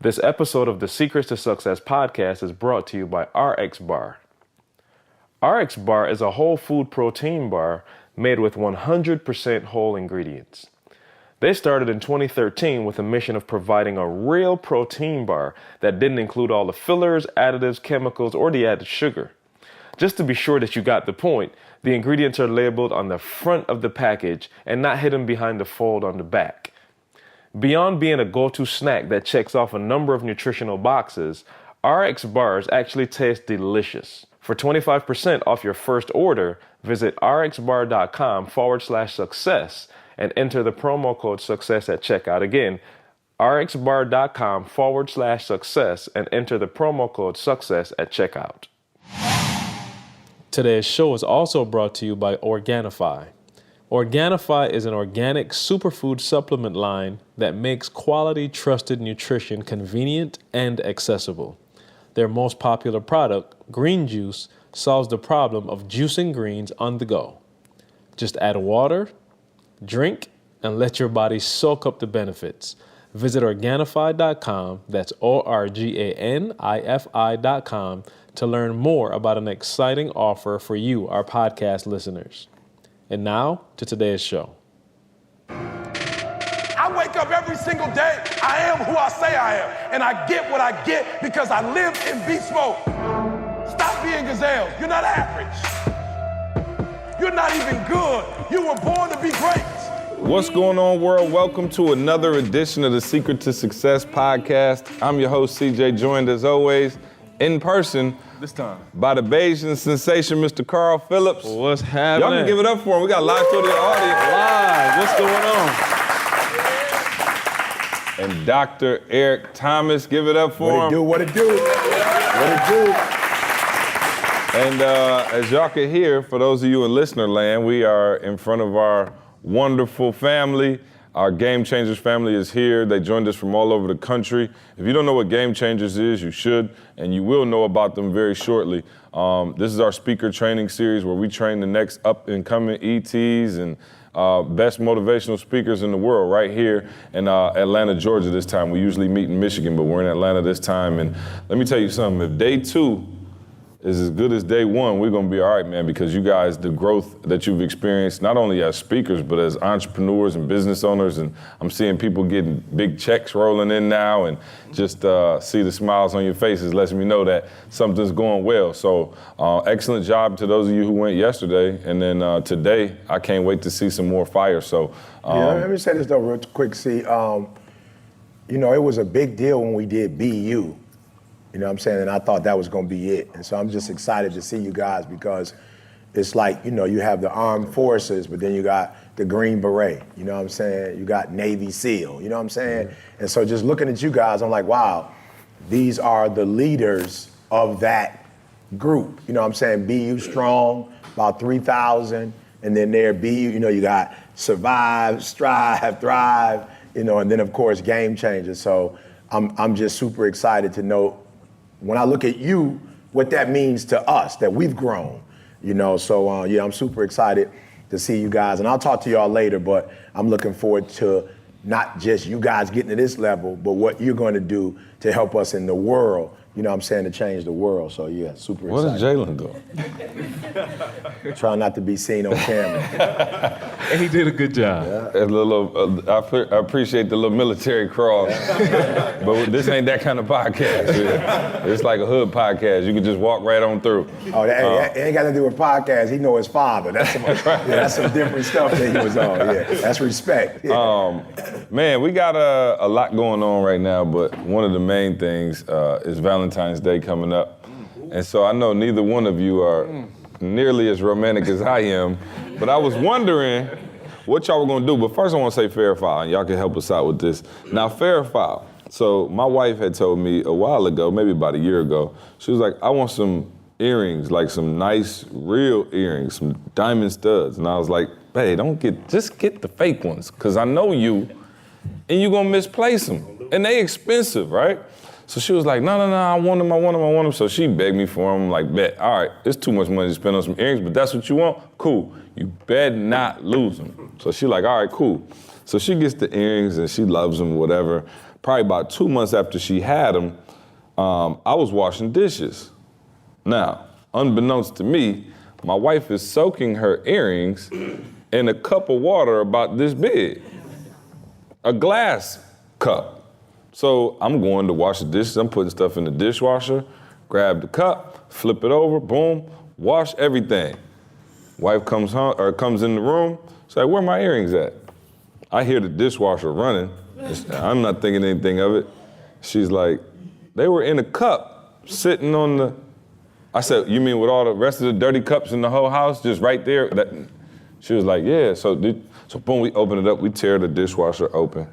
This episode of the Secrets to Success podcast is brought to you by RX Bar. RX Bar is a whole food protein bar made with 100% whole ingredients. They started in 2013 with a mission of providing a real protein bar that didn't include all the fillers, additives, chemicals, or the added sugar. Just to be sure that you got the point, the ingredients are labeled on the front of the package and not hidden behind the fold on the back. Beyond being a go-to snack that checks off a number of nutritional boxes, RX bars actually taste delicious. For 25% off your first order, visit rxbar.com/success and enter the promo code success at checkout. Again, rxbar.com/success and enter the promo code success at checkout. Today's show is also brought to you by Organifi. Organifi is an organic superfood supplement line that makes quality, trusted nutrition convenient and accessible. Their most popular product, green juice, solves the problem of juicing greens on the go. Just add water, drink, and let your body soak up the benefits. Visit Organifi.com, that's Organifi.com, to learn more about an exciting offer for you, our podcast listeners. And now to today's show. I wake up every single day. I am who I say I am. And I get what I get because I live in beast mode. Stop being gazelles. You're not average. You're not even good. You were born to be great. What's going on, world? Welcome to another edition of the Secret to Success podcast. I'm your host, CJ, joined as always in person This time by the Bayesian sensation, Mr. Carl Phillips. What's happening? Y'all can give it up for him. We got live studio audience. Live. What's going on? And Dr. Eric Thomas, give it up for him. What it do? And as y'all can hear, for those of you in listener land, we are in front of our wonderful family. Our Game Changers family is here. They joined us from all over the country. If you don't know what Game Changers is, you should, and you will know about them very shortly. This is our speaker training series where we train the next up-and-coming ETs and best motivational speakers in the world right here in Atlanta, Georgia this time. We usually meet in Michigan, but we're in Atlanta this time. And let me tell you something, if day 2 is as good as day 1, we're gonna be all right, man, because you guys, the growth that you've experienced, not only as speakers, but as entrepreneurs and business owners, and I'm seeing people getting big checks rolling in now, and just see the smiles on your faces lets me know that something's going well. So excellent job to those of you who went yesterday, and then today, I can't wait to see some more fire, so. Let me say this though real quick, see, it was a big deal when we did BU. You know what I'm saying? And I thought that was going to be it. And so I'm just excited to see you guys because it's like, you have the armed forces, but then you got the Green Beret. You know what I'm saying? You got Navy SEAL. You know what I'm saying? Mm-hmm. And so just looking at you guys, I'm like, wow, these are the leaders of that group. You know what I'm saying? BU Strong, about 3,000. And then there, BU, you got Survive, Strive, Thrive, and then, of course, Game Changers. So I'm just super excited to know when I look at you, what that means to us, that we've grown, So, I'm super excited to see you guys. And I'll talk to y'all later, but I'm looking forward to not just you guys getting to this level, but what you're going to do to help us in the world, to change the world. So, yeah, super excited. What is Jalen doing? Trying not to be seen on camera. And he did a good job. Yeah. I appreciate the little military cross, but this ain't that kind of podcast. It's like a hood podcast. You can just walk right on through. Oh, that ain't got to do with podcast. He know his father. That's some different stuff that he was on. Yeah, that's respect. Yeah. Man, we got a lot going on right now, but one of the main things is Valentine's Day coming up. And so I know neither one of you are nearly as romantic as I am, but I was wondering what y'all were gonna do. But first I wanna say fair foul, and y'all can help us out with this. Now, fair foul. So my wife had told me a while ago, maybe about a year ago, she was like, I want some earrings, like some nice, real earrings, some diamond studs. And I was like, hey, just get the fake ones, because I know you, and you're gonna misplace them. And they expensive, right? So she was like, no, I want them. So she begged me for them. I'm like, bet, all right, it's too much money to spend on some earrings, but that's what you want? Cool. You better not lose them. So she like, all right, cool. So she gets the earrings and she loves them, whatever. probably about 2 months after she had them, I was washing dishes. Now, unbeknownst to me, my wife is soaking her earrings in a cup of water about this big, a glass cup. So I'm going to wash the dishes, I'm putting stuff in the dishwasher, grab the cup, flip it over, boom, wash everything. Wife comes home or comes in the room, she's like, where my earrings at? I hear the dishwasher running. I'm not thinking anything of it. She's like, they were in a cup sitting on the, I said, you mean with all the rest of the dirty cups in the whole house, just right there? She was like, yeah. So boom, we open it up, we tear the dishwasher open.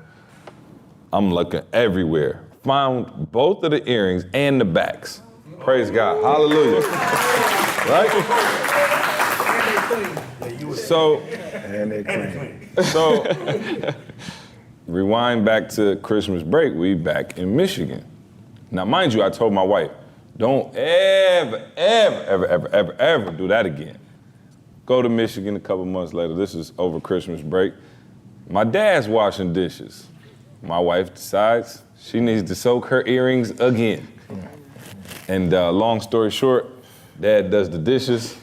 I'm looking everywhere. Found both of the earrings and the backs. Praise God, hallelujah. Right? So rewind back to Christmas break, we back in Michigan. Now, mind you, I told my wife, don't ever do that again. Go to Michigan a couple months later. This is over Christmas break. My dad's washing dishes. My wife decides she needs to soak her earrings again. And long story short, Dad does the dishes,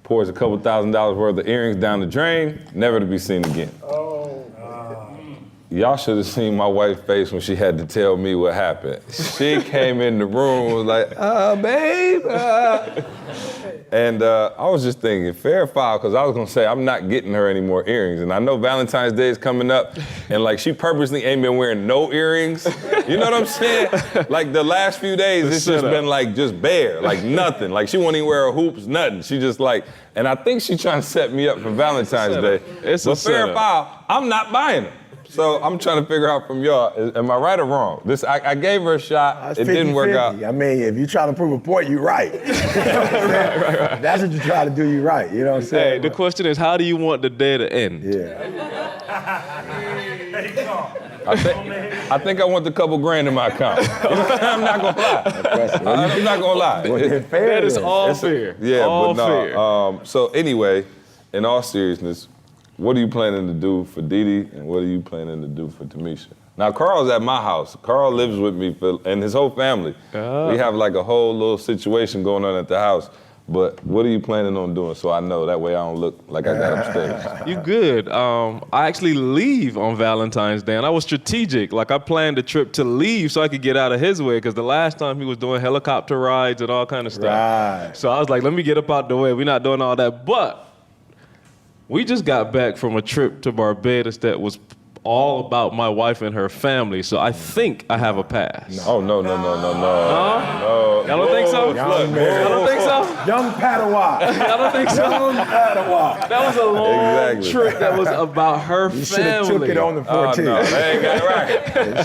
pours a couple $1,000s worth of earrings down the drain, never to be seen again. Y'all should have seen my wife's face when she had to tell me what happened. She came in the room, was like, babe. And I was just thinking, fair or foul, because I was gonna say, I'm not getting her any more earrings. And I know Valentine's Day is coming up, and like she purposely ain't been wearing no earrings. You know what I'm saying? Like the last few days, it's just been like just bare, like nothing. Like she won't even wear her hoops, nothing. She just like, and I think she's trying to set me up for Valentine's Day. But fair or foul, I'm not buying them. So I'm trying to figure out from y'all, am I right or wrong? I gave her a shot, it didn't work out. I mean, if you're trying to prove a point, you're right. Right. That's what you try to do, you're right. You know what I'm saying? Hey, the question is, how do you want the day to end? Yeah. I think I want the couple grand in my account. I'm not gonna lie. I'm not gonna lie. That is all fair. Yeah, all but no. fair. So anyway, in all seriousness, what are you planning to do for Dee Dee, and what are you planning to do for Tamisha? Now, Carl's at my house. Carl lives with me and his whole family. We have like a whole little situation going on at the house. But what are you planning on doing so I know? That way I don't look like I got upstairs. You good. I actually leave on Valentine's Day, and I was strategic. Like, I planned a trip to leave so I could get out of his way, because the last time he was doing helicopter rides and all kind of stuff. Right. So I was like, let me get up out the way. We're not doing all that. But we just got back from a trip to Barbados that was all about my wife and her family, so I think I have a pass. No. No. Y'all don't think so? Young Y'all don't think so? Young Padawan. Y'all don't think so? Young Padawan. That was a long trip that was about her You should have family. took it on the 14th. No, they ain't got it right.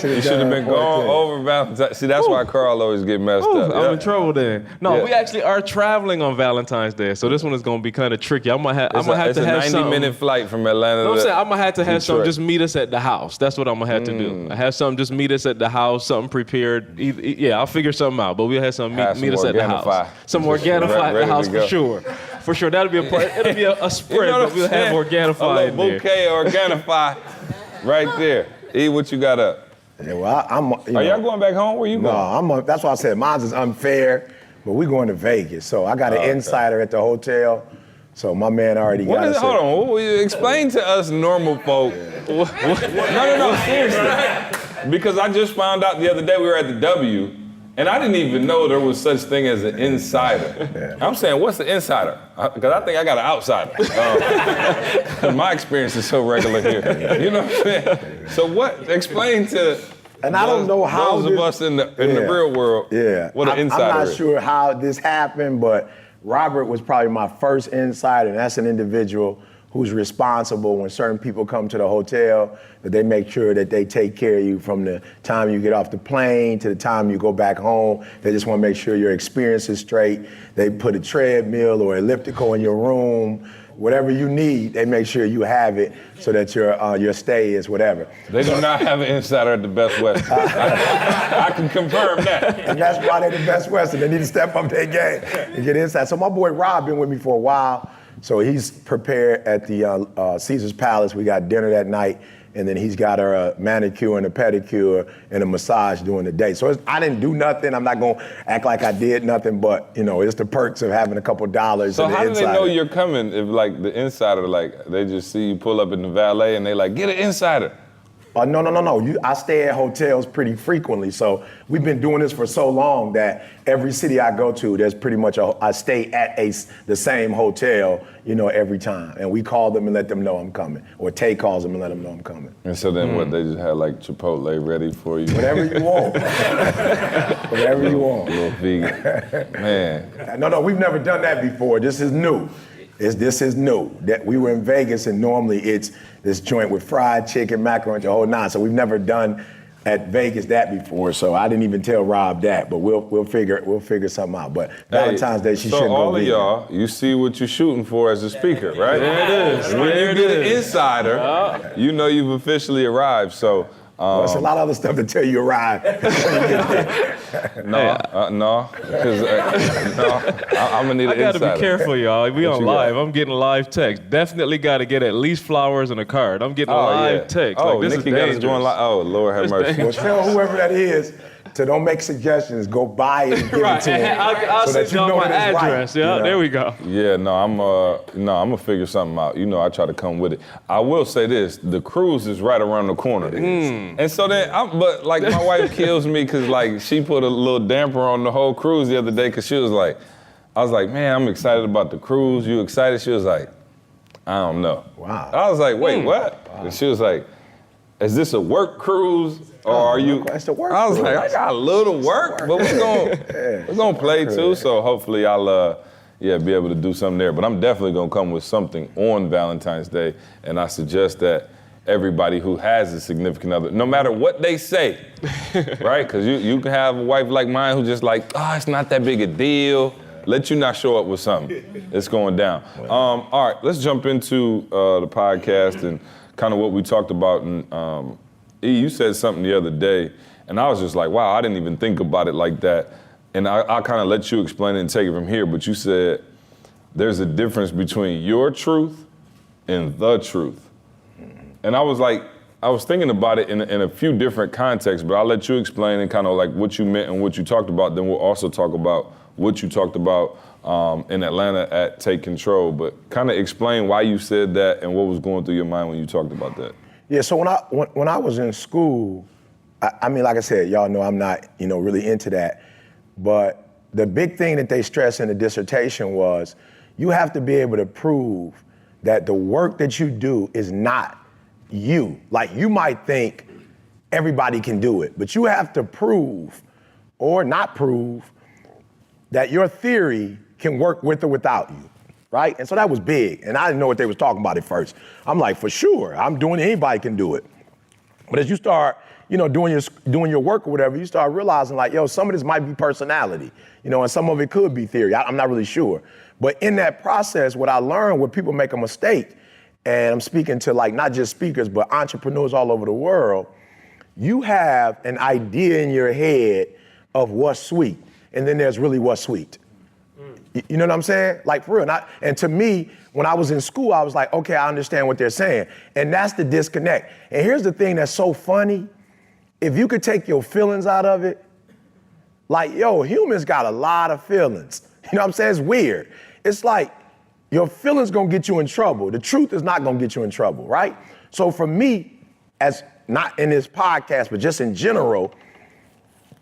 You should have been going over Valentine's. See, that's why Carl always get messed up. I'm in trouble then. No, we actually are traveling on Valentine's Day, so this one is gonna be kind of tricky. I might have to have It's a 90-minute flight from Atlanta. You know what I'm saying? I'm gonna have to have Detroit. something just meet us at the house. That's what I'm gonna have to do. I have something just meet us at the house, something prepared. Yeah, I'll figure something out, but we'll have something meet us at the house. Some Organifi at the house for sure. For sure, that'll be a part. It'll be a spread, but we'll have Organifi in there. Bouquet of Organifi right there. E, what you got up? Yeah, well, Are y'all going back home? Where you going? No, that's why I said mine is unfair, but we're going to Vegas. So I got an insider at the hotel. So my man already got it. Hold on, explain to us normal folk. No, seriously. Because I just found out the other day we were at the W, and I didn't even know there was such thing as an insider. Yeah. I'm saying, what's the insider? Because I think I got an outsider. My experience is so regular here. You know what I'm saying? So explain to and I don't know how those of us in the real world what an insider I'm not is. sure how this happened, but Robert was probably my first insider, and that's an individual who's responsible when certain people come to the hotel, that they make sure that they take care of you from the time you get off the plane to the time you go back home. They just want to make sure your experience is straight. They put a treadmill or elliptical in your room. Whatever you need, they make sure you have it so that your stay is whatever. They do not have an insider at the Best Western. I can confirm that. And that's why they're the Best Western. They need to step up their game and get inside. So my boy Rob been with me for a while. So he's prepared at the Caesar's Palace. We got dinner that night. and then he's got her a manicure and a pedicure and a massage during the day. So I didn't do nothing. I'm not gonna act like I did nothing, but it's the perks of having a couple dollars. So and the how do they insider. know you're coming if like the insider, like they just see you pull up in the valet and they like, get an insider? No. I stay at hotels pretty frequently. So we've been doing this for so long that every city I go to, there's pretty much I stay at the same hotel, every time. And we call them and let them know I'm coming. Or Tay calls them and let them know I'm coming. And so then what, they just had like Chipotle ready for you? Whatever you want. Whatever you want. A little vegan. Man. No, we've never done that before. This is new. This is new. That we were in Vegas and normally it's this joint with fried chicken, macaroni, the whole nine. So we've never done at Vegas that before. So I didn't even tell Rob that, but we'll figure something out. But Valentine's Day, she should go. So all of y'all, you see what you're shooting for as a speaker, right? There it is. When you get an insider, you know you've officially arrived. So. There's a lot of other stuff to tell you arrive when you get there. No, because I'm gonna need an insider. I gotta be careful, y'all. We What on you live. got? I'm getting live text. Definitely gotta get at least flowers and a card. I'm getting live text. Oh, like, this Nikki is got us dangerous. doing live. Oh, Lord have mercy. Well, tell whoever that is to don't make suggestions. Go buy it and give it to him. I'll so send that you y'all know my that it's address. right, Yeah, there we go. Yeah, no, I'm gonna figure something out. I try to come with it. I will say this: the cruise is right around the corner, and so then, but like my wife kills me because like she put a little damper on the whole cruise the other day because she was like, I was like, man, I'm excited about the cruise. You excited? She was like, I don't know. Wow. I was like, wait, what? Wow. And she was like, is this a work cruise or are you? It's a work I was cruise. like, I got a little work, but we're gonna play too. So hopefully I'll be able to do something there. But I'm definitely gonna come with something on Valentine's Day, and I suggest that everybody who has a significant other, no matter what they say, right? Because you can have a wife like mine who just like, it's not that big a deal. Let you not show up with something. It's going down. All right, let's jump into the podcast and kind of what we talked about. And E, you said something the other day, and I was just like, wow, I didn't even think about it like that. And I'll kind of let you explain it and take it from here. But you said there's a difference between your truth and the truth. And I was thinking about it in a few different contexts, but I'll let you explain and kind of like what you meant and what you talked about. Then we'll also talk about what you talked about in Atlanta at Take Control. But kind of explain why you said that and what was going through your mind when you talked about that. Yeah, so when I was in school, I mean, like I said, y'all know I'm not, really into that. But the big thing that they stressed in the dissertation was you have to be able to prove that the work that you do is not you. Like, you might think everybody can do it, but you have to prove or not prove that your theory can work with or without you, right? And so that was big, and I didn't know what they was talking about at first. I'm like, for sure, I'm doing it, anybody can do it. But as you start, doing your work or whatever, you start realizing like, some of this might be personality, and some of it could be theory. I'm not really sure. But in that process, what I learned when people make a mistake, and I'm speaking to like not just speakers, but entrepreneurs all over the world, you have an idea in your head of what's sweet, and then there's really what's sweet. You know what I'm saying? Like, for real. And to me, when I was in school, I was like, okay, I understand what they're saying. And that's the disconnect. And here's the thing that's so funny. If you could take your feelings out of it, like, humans got a lot of feelings. You know what I'm saying? It's weird. It's like your feelings gonna get you in trouble. The truth is not gonna get you in trouble, right? So for me, as not in this podcast, but just in general,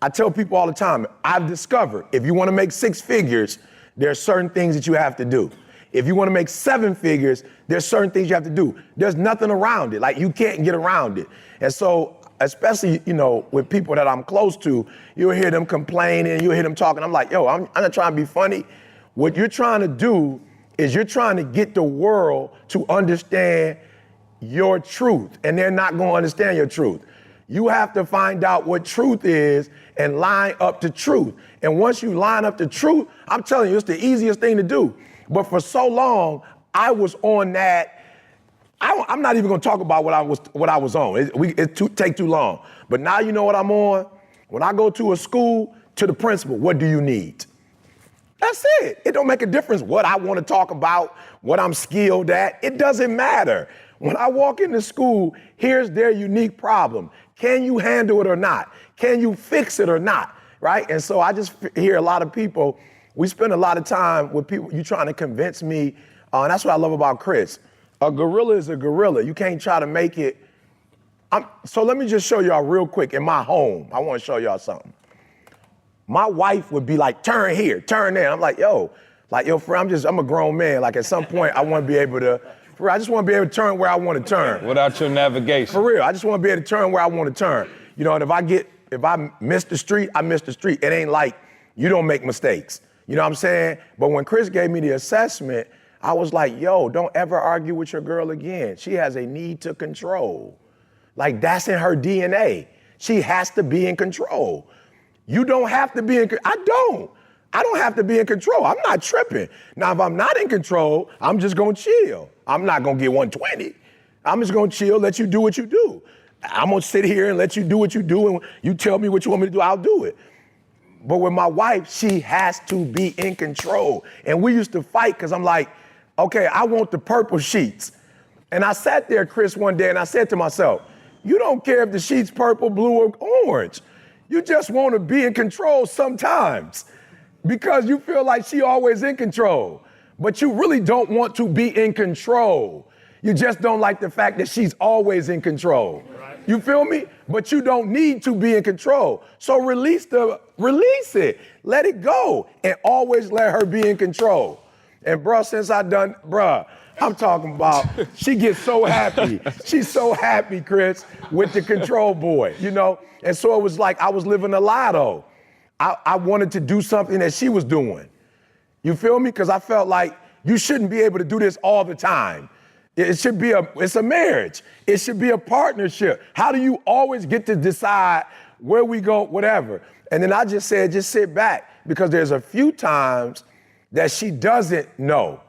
I tell people all the time, I've discovered if you wanna make 6 figures, there are certain things that you have to do. If you wanna make 7 figures, there's certain things you have to do. There's nothing around it. Like, you can't get around it. And so, especially, with people that I'm close to, you'll hear them complaining, you'll hear them talking. I'm like, I'm not trying to be funny. What you're trying to do is you're trying to get the world to understand your truth, and they're not gonna understand your truth. You have to find out what truth is and line up to truth. And once you line up to truth, I'm telling you, it's the easiest thing to do. But for so long, I was on that. I'm not even gonna talk about what I was on. It take too long. But now you know what I'm on. When I go to a school, to the principal, what do you need? That's it. It don't make a difference what I want to talk about, what I'm skilled at. It doesn't matter. When I walk into school, here's their unique problem. Can you handle it or not? Can you fix it or not, right? And so I just hear a lot of people, we spend a lot of time with people, you trying to convince me, and that's what I love about Chris. A gorilla is a gorilla. You can't try to make it. So let me just show y'all real quick in my home. I want to show y'all something. My wife would be like, turn here, turn there. I'm like, yo, friend, I'm a grown man. Like at some point, I want to be able to, I just want to be able to turn where I want to turn. Without your navigation. For real, I just want to be able to turn where I want to turn. You know, and if I miss the street, I miss the street. It ain't like you don't make mistakes. You know what I'm saying? But when Chris gave me the assessment, I was like, yo, don't ever argue with your girl again. She has a need to control. Like that's in her DNA. She has to be in control. You don't have to be in control. I don't have to be in control. I'm not tripping. Now, if I'm not in control, I'm just gonna chill. I'm not gonna get 120. I'm just gonna chill, let you do what you do. I'm gonna sit here and let you do what you do, and you tell me what you want me to do, I'll do it. But with my wife, she has to be in control. And we used to fight because I'm like, okay, I want the purple sheets. And I sat there, Chris, one day and I said to myself, you don't care if the sheet's purple, blue, or orange. You just want to be in control sometimes because you feel like she always in control. But you really don't want to be in control. You just don't like the fact that she's always in control. You feel me? But you don't need to be in control. So release it. Let it go. And always let her be in control. And since I'm talking about, she gets so happy. She's so happy, Chris, with the control boy, you know? And so it was like I was living a lie though. I wanted to do something that she was doing. You feel me? Because I felt like you shouldn't be able to do this all the time. It's a marriage. It should be a partnership. How do you always get to decide where we go, whatever? And then I just said, just sit back because there's a few times that she doesn't know.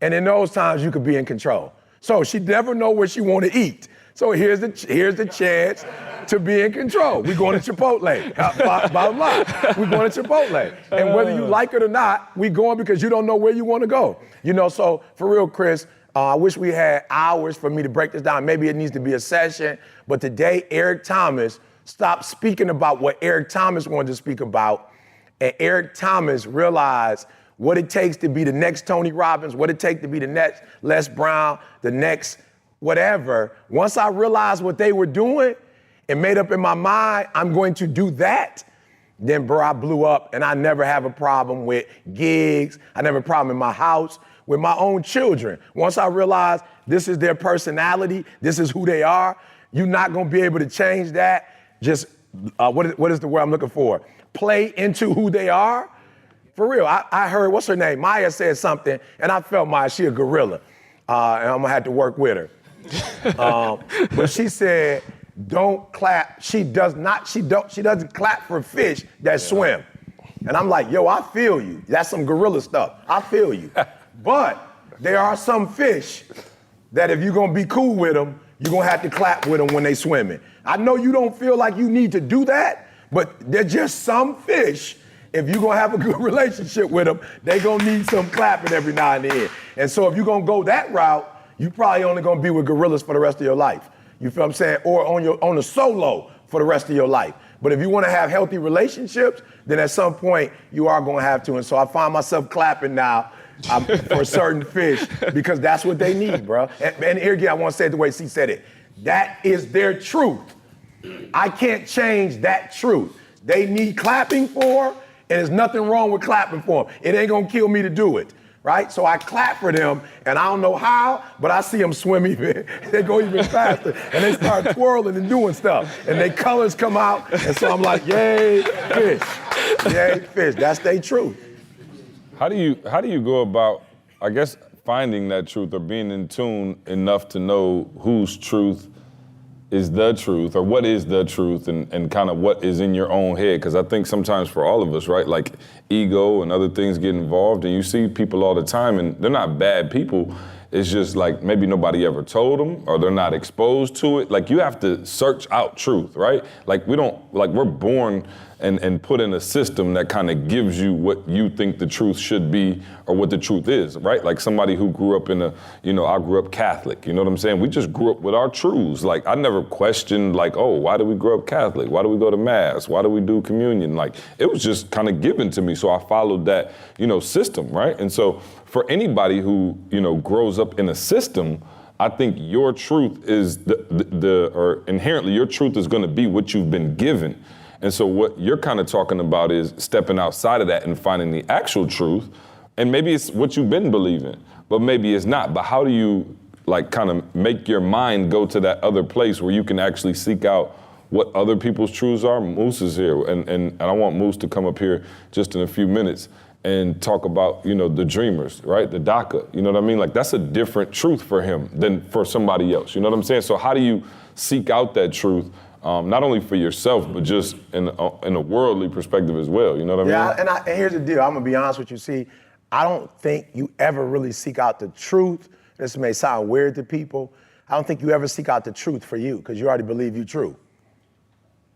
And in those times you could be in control. So she never know where she want to eat. So here's the chance to be in control. We're going to Chipotle. Bottom line, we're going to Chipotle. And whether you like it or not, we going because you don't know where you want to go. You know, so for real, Chris, I wish we had hours for me to break this down. Maybe it needs to be a session. But today, Eric Thomas stopped speaking about what Eric Thomas wanted to speak about. And Eric Thomas realized what it takes to be the next Tony Robbins, what it takes to be the next Les Brown, the next whatever. Once I realized what they were doing and made up in my mind, I'm going to do that, then I blew up and I never have a problem with gigs. I never have a problem in my house with my own children. Once I realized this is their personality, this is who they are, you're not gonna be able to change that. Just, what is the word I'm looking for? Play into who they are. For real, I heard, what's her name? Maya said something, and I felt Maya, she a gorilla, and I'm gonna have to work with her. But she said, don't clap. She doesn't clap for fish that swim. And I'm like, yo, I feel you. That's some gorilla stuff. I feel you. But there are some fish that if you're gonna be cool with them, you're gonna have to clap with them when they swimming. I know you don't feel like you need to do that, but there's just some fish, if you're gonna have a good relationship with them, they gonna need some clapping every now and then. And so if you're gonna go that route, you probably only gonna be with gorillas for the rest of your life. You feel what I'm saying? Or on a solo for the rest of your life. But if you wanna have healthy relationships, then at some point you are gonna have to. And so I find myself clapping now for certain fish because that's what they need, bro. And here again, I wanna say it the way C said it. That is their truth. I can't change that truth. They need clapping for, and there's nothing wrong with clapping for them. It ain't gonna kill me to do it, right? So I clap for them, and I don't know how, but I see them swim even. They go even faster, and they start twirling and doing stuff, and their colors come out, and so I'm like, yay, fish. Yay, fish. That's their truth. How do you go about, I guess, finding that truth or being in tune enough to know whose truth is the truth, or what is the truth, and kind of what is in your own head? Because I think sometimes for all of us, right, like ego and other things get involved, and you see people all the time, and they're not bad people. It's just like maybe nobody ever told them, or they're not exposed to it. Like you have to search out truth, right? Like we're born and put in a system that kind of gives you what you think the truth should be or what the truth is, right? Like somebody who grew up in I grew up Catholic, you know what I'm saying? We just grew up with our truths. Like I never questioned like, oh, why do we grow up Catholic? Why do we go to mass? Why do we do communion? Like it was just kind of given to me. So I followed that, system, right? And so for anybody who, grows up in a system, I think your truth is or inherently your truth is gonna be what you've been given. And so what you're kind of talking about is stepping outside of that and finding the actual truth. And maybe it's what you've been believing, but maybe it's not. But how do you like kind of make your mind go to that other place where you can actually seek out what other people's truths are? Moose is here, and I want Moose to come up here just in a few minutes and talk about, the dreamers, right? The DACA, you know what I mean? Like that's a different truth for him than for somebody else, you know what I'm saying? So how do you seek out that truth? Not only for yourself, but just in a worldly perspective as well. You know what I mean? Yeah, and here's the deal. I'm gonna be honest with you. See, I don't think you ever really seek out the truth. This may sound weird to people. I don't think you ever seek out the truth for you because you already believe you're true.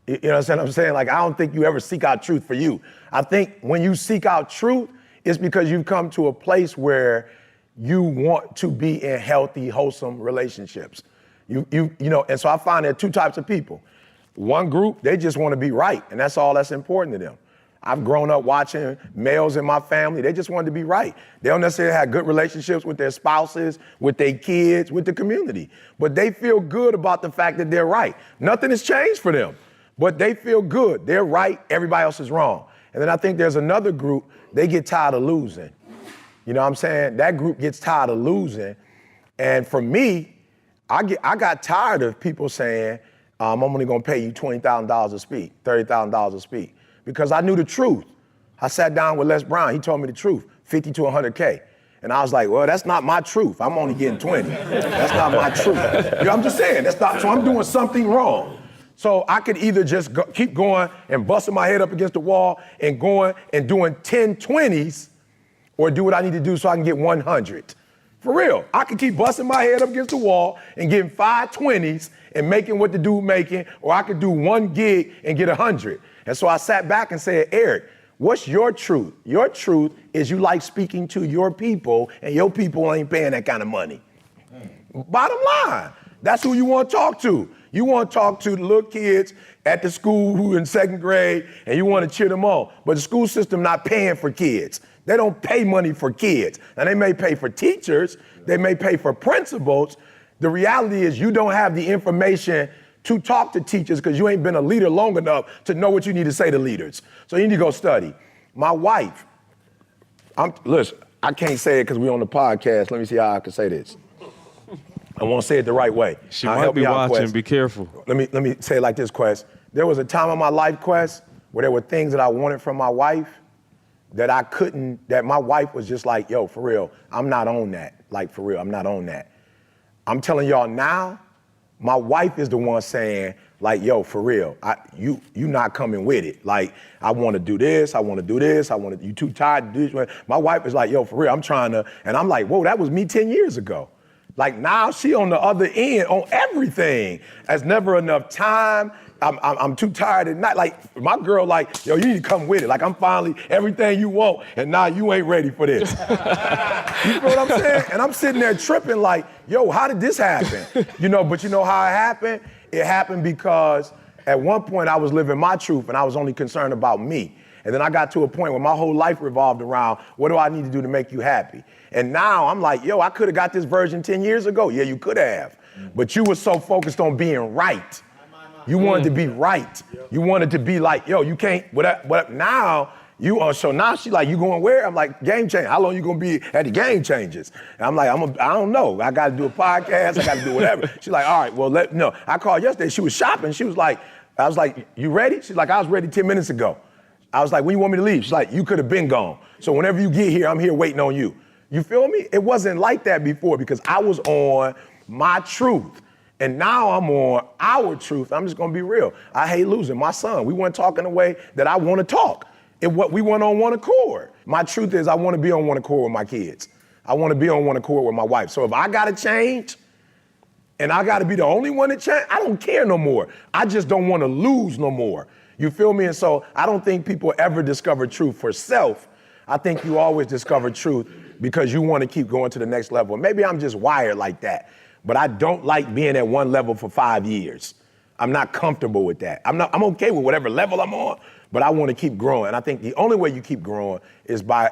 You know what I'm saying? Like, I don't think you ever seek out truth for you. I think when you seek out truth, it's because you've come to a place where you want to be in healthy, wholesome relationships. And so I find there are two types of people. One group, they just want to be right, and that's all that's important to them. I've grown up watching males in my family, they just wanted to be right. They don't necessarily have good relationships with their spouses, with their kids, with the community, but they feel good about the fact that they're right. Nothing has changed for them, but they feel good. They're right, everybody else is wrong. And then I think there's another group, they get tired of losing. You know what I'm saying? That group gets tired of losing, and for me, I got tired of people saying, I'm only gonna pay you $20,000 a speak, $30,000 a speak, because I knew the truth. I sat down with Les Brown, he told me the truth, 50 to 100K. And I was like, well, that's not my truth. I'm only getting 20. That's not my truth. I'm just saying, so I'm doing something wrong. So I could either just keep going and busting my head up against the wall and going and doing 10 20s or do what I need to do so I can get 100. For real, I could keep busting my head up against the wall and getting 5 20s and making what the dude making, or I could do 1 gig and get 100. And so I sat back and said, Eric, what's your truth? Your truth is you like speaking to your people, and your people ain't paying that kind of money. Bottom line, that's who you want to talk to. You want to talk to the little kids at the school who in 2nd grade, and you want to cheer them on. But the school system not paying for kids. They don't pay money for kids. Now, they may pay for teachers, they may pay for principals. The reality is you don't have the information to talk to teachers because you ain't been a leader long enough to know what you need to say to leaders. So you need to go study. My wife, listen, I can't say it because we're on the podcast. Let me see how I can say this. I won't say it the right way. She might be watching, Quest. Be careful. Let me say it like this, Quest. There was a time in my life, Quest, where there were things that I wanted from my wife that I couldn't, that my wife was just like, yo, for real, I'm not on that. Like, for real, I'm not on that. I'm telling y'all now, my wife is the one saying, like, yo, for real, you not coming with it. Like, I want to do this, I want to do this, you too tired to do this. My wife is like, yo, for real, I'm trying to, and I'm like, whoa, that was me 10 years ago. Like, now she on the other end on everything. There's never enough time. I'm too tired at night. Like, my girl, like, yo, you need to come with it. Like, I'm finally everything you want, and now you ain't ready for this. You feel what I'm saying? And I'm sitting there tripping like, yo, how did this happen? But you know how it happened? It happened because at one point I was living my truth, and I was only concerned about me. And then I got to a point where my whole life revolved around, what do I need to do to make you happy? And now I'm like, yo, I could have got this version 10 years ago. Yeah, you could have. But you were so focused on being right. You wanted to be right. You wanted to be like, yo, you can't, what now, so now she like, you going where? I'm like, game changer. How long you gonna be at the Game Changers? And I'm like, I don't know. I gotta do a podcast, I gotta do whatever. She's like, all right, well, no. I called yesterday, she was shopping. She was like, I was like, you ready? She's like, I was ready 10 minutes ago. I was like, when you want me to leave? She's like, you could have been gone. So whenever you get here, I'm here waiting on you. You feel me? It wasn't like that before because I was on my truth. And now I'm on our truth. I'm just gonna be real. I hate losing. My son, we weren't talking the way that I wanna talk. We went on one accord. My truth is I wanna be on one accord with my kids. I wanna be on one accord with my wife. So if I gotta change and I gotta be the only one to change, I don't care no more. I just don't wanna lose no more. You feel me? And so I don't think people ever discover truth for self. I think you always discover truth because you want to keep going to the next level. Maybe I'm just wired like that, but I don't like being at one level for 5 years. I'm not comfortable with that. I'm okay with whatever level I'm on, but I want to keep growing. And I think the only way you keep growing is by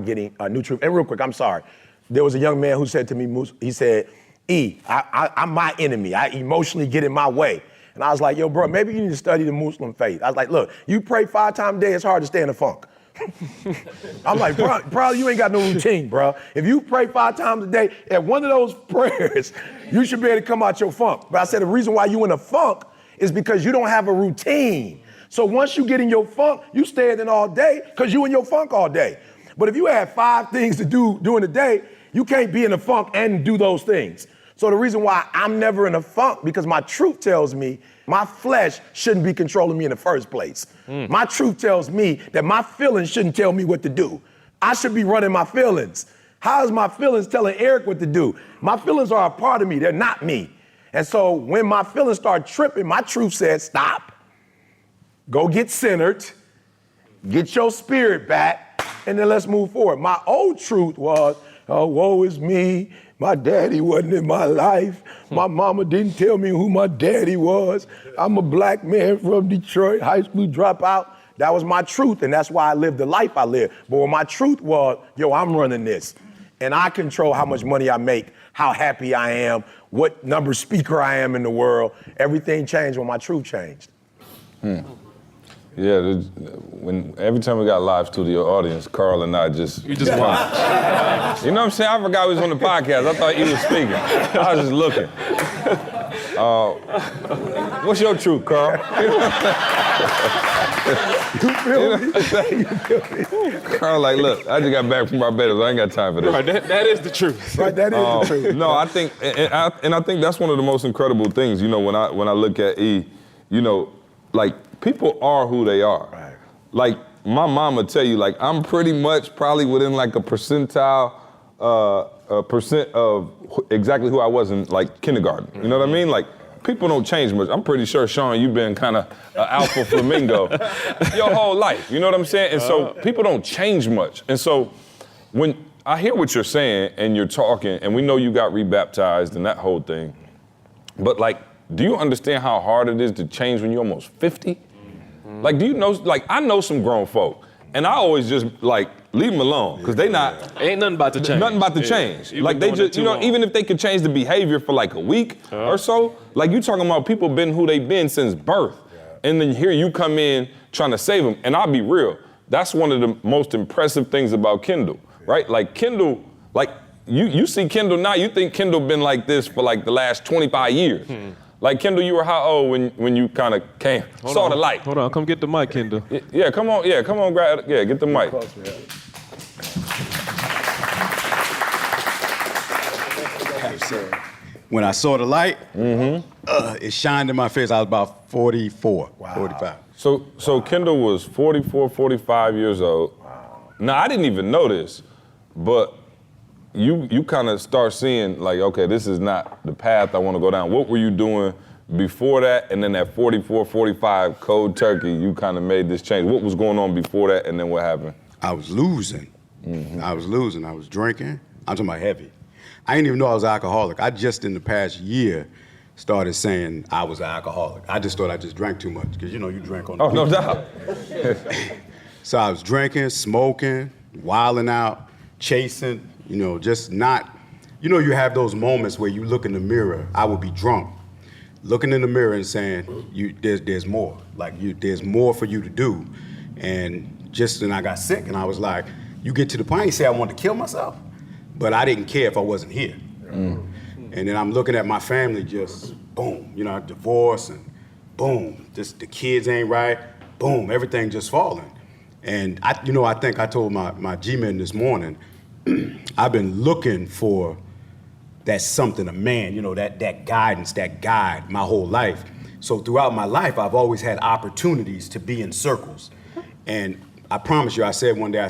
getting new truth. And real quick, I'm sorry. There was a young man who said to me, he said, I'm my enemy. I emotionally get in my way. And I was like, yo, bro, maybe you need to study the Muslim faith. I was like, look, you pray 5 times a day, it's hard to stay in the funk. I'm like, probably you ain't got no routine, bro. If you pray 5 times a day, at one of those prayers, you should be able to come out your funk. But I said the reason why you in a funk is because you don't have a routine. So once you get in your funk, you stay in it all day because you in your funk all day. But if you have 5 things to do during the day, you can't be in a funk and do those things. So the reason why I'm never in a funk, because my truth tells me my flesh shouldn't be controlling me in the first place. My truth tells me that my feelings shouldn't tell me what to do. I should be running my feelings. How is my feelings telling Eric what to do? My feelings are a part of me, they're not me. And so when my feelings start tripping, my truth says, stop, go get centered, get your spirit back, and then let's move forward. My old truth was, oh, woe is me. My daddy wasn't in my life. My mama didn't tell me who my daddy was. I'm a black man from Detroit, high school dropout. That was my truth, and that's why I lived the life I lived. But when my truth was, yo, I'm running this, and I control how much money I make, how happy I am, what number speaker I am in the world, everything changed when my truth changed. Yeah, every time we got live studio audience, Carl and I just... You just watch. You know what I'm saying? I forgot he was on the podcast. I thought he was speaking. I was just looking. What's your truth, Carl? You feel me? Carl like, look, I just got back from Barbados. I ain't got time for this. Right, that is the truth. Right, that is the truth. No, I think, and I think that's one of the most incredible things, you know, when I look at E, you know, like, people are who they are. Right. Like, my mom would tell you, like, I'm pretty much probably within like a percent of exactly who I was in like kindergarten. You know what I mean? Like, people don't change much. I'm pretty sure, Sean, you've been kind of an alpha flamingo your whole life. You know what I'm saying? And so people don't change much. And so when I hear what you're saying and you're talking, and we know you got rebaptized and that whole thing, but like, do you understand how hard it is to change when you're almost 50? Like, do you know, like, I know some grown folk, and I always just, like, leave them alone, because they not... Ain't nothing about to change. Nothing about to change. Like, they just, you know, even if they could change the behavior for, like, a week or so, like, you talking about people been who they been since birth, and then here you come in trying to save them, and I'll be real, that's one of the most impressive things about Kendall, right? Like, Kendall, like, you see Kendall now, you think Kendall been like this for, like, the last 25 years. Like, Kendall, you were how old when you kind of came, saw the light? Hold on, come get the mic, Kendall. Yeah, come on, grab, get the mic. When I saw the light, it shined in my face. I was about 44, 45. So Kendall was 44, 45 years old. Wow. Now, I didn't even know this, but you kind of start seeing, like, okay, this is not the path I want to go down. What were you doing before that? And then at 44, 45, cold turkey, you kind of made this change. What was going on before that, and then what happened? I was losing. I was losing. I was drinking. I'm talking about heavy. I didn't even know I was an alcoholic. I just, in the past year, started saying I was an alcoholic. I just thought I just drank too much, because, you know, you drink on the no doubt. So I was drinking, smoking, wilding out, chasing, you know, just not, you know, you have those moments where you look in the mirror. I would be drunk, looking in the mirror and saying, there's more. Like, there's more for you to do. And just then I got sick, and I was like, you get to the point, you say I wanted to kill myself, but I didn't care if I wasn't here. And then I'm looking at my family just, boom, you know, divorce, and boom, just the kids ain't right, boom, everything just falling. And I think I told my G-men this morning, I've been looking for that something, a man, you know, that guidance, that guide my whole life. So throughout my life, I've always had opportunities to be in circles. And I promise you, I said one day,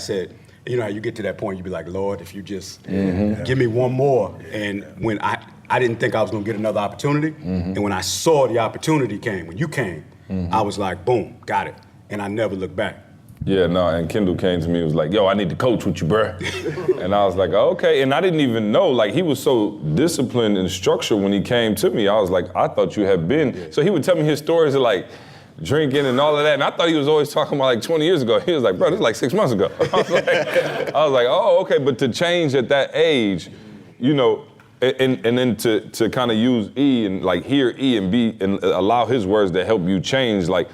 you know how you get to that point, you be like, Lord, if you just give me one more. And when I didn't think I was gonna get another opportunity, and when I saw the opportunity came, when you came, I was like, boom, got it. And I never looked back. Yeah, no, and Kendall came to me and was like, yo, I need to coach with you, bruh. And I was like, okay. And I didn't even know, like, he was so disciplined and structured when he came to me. I was like, I thought you had been. Yeah. So he would tell me his stories of like drinking and all of that. And I thought he was always talking about like 20 years ago. He was like, bro, this is like 6 months ago. I was like, oh, okay. But to change at that age, you know, and then to kind of use E and like hear E and B and allow his words to help you change, like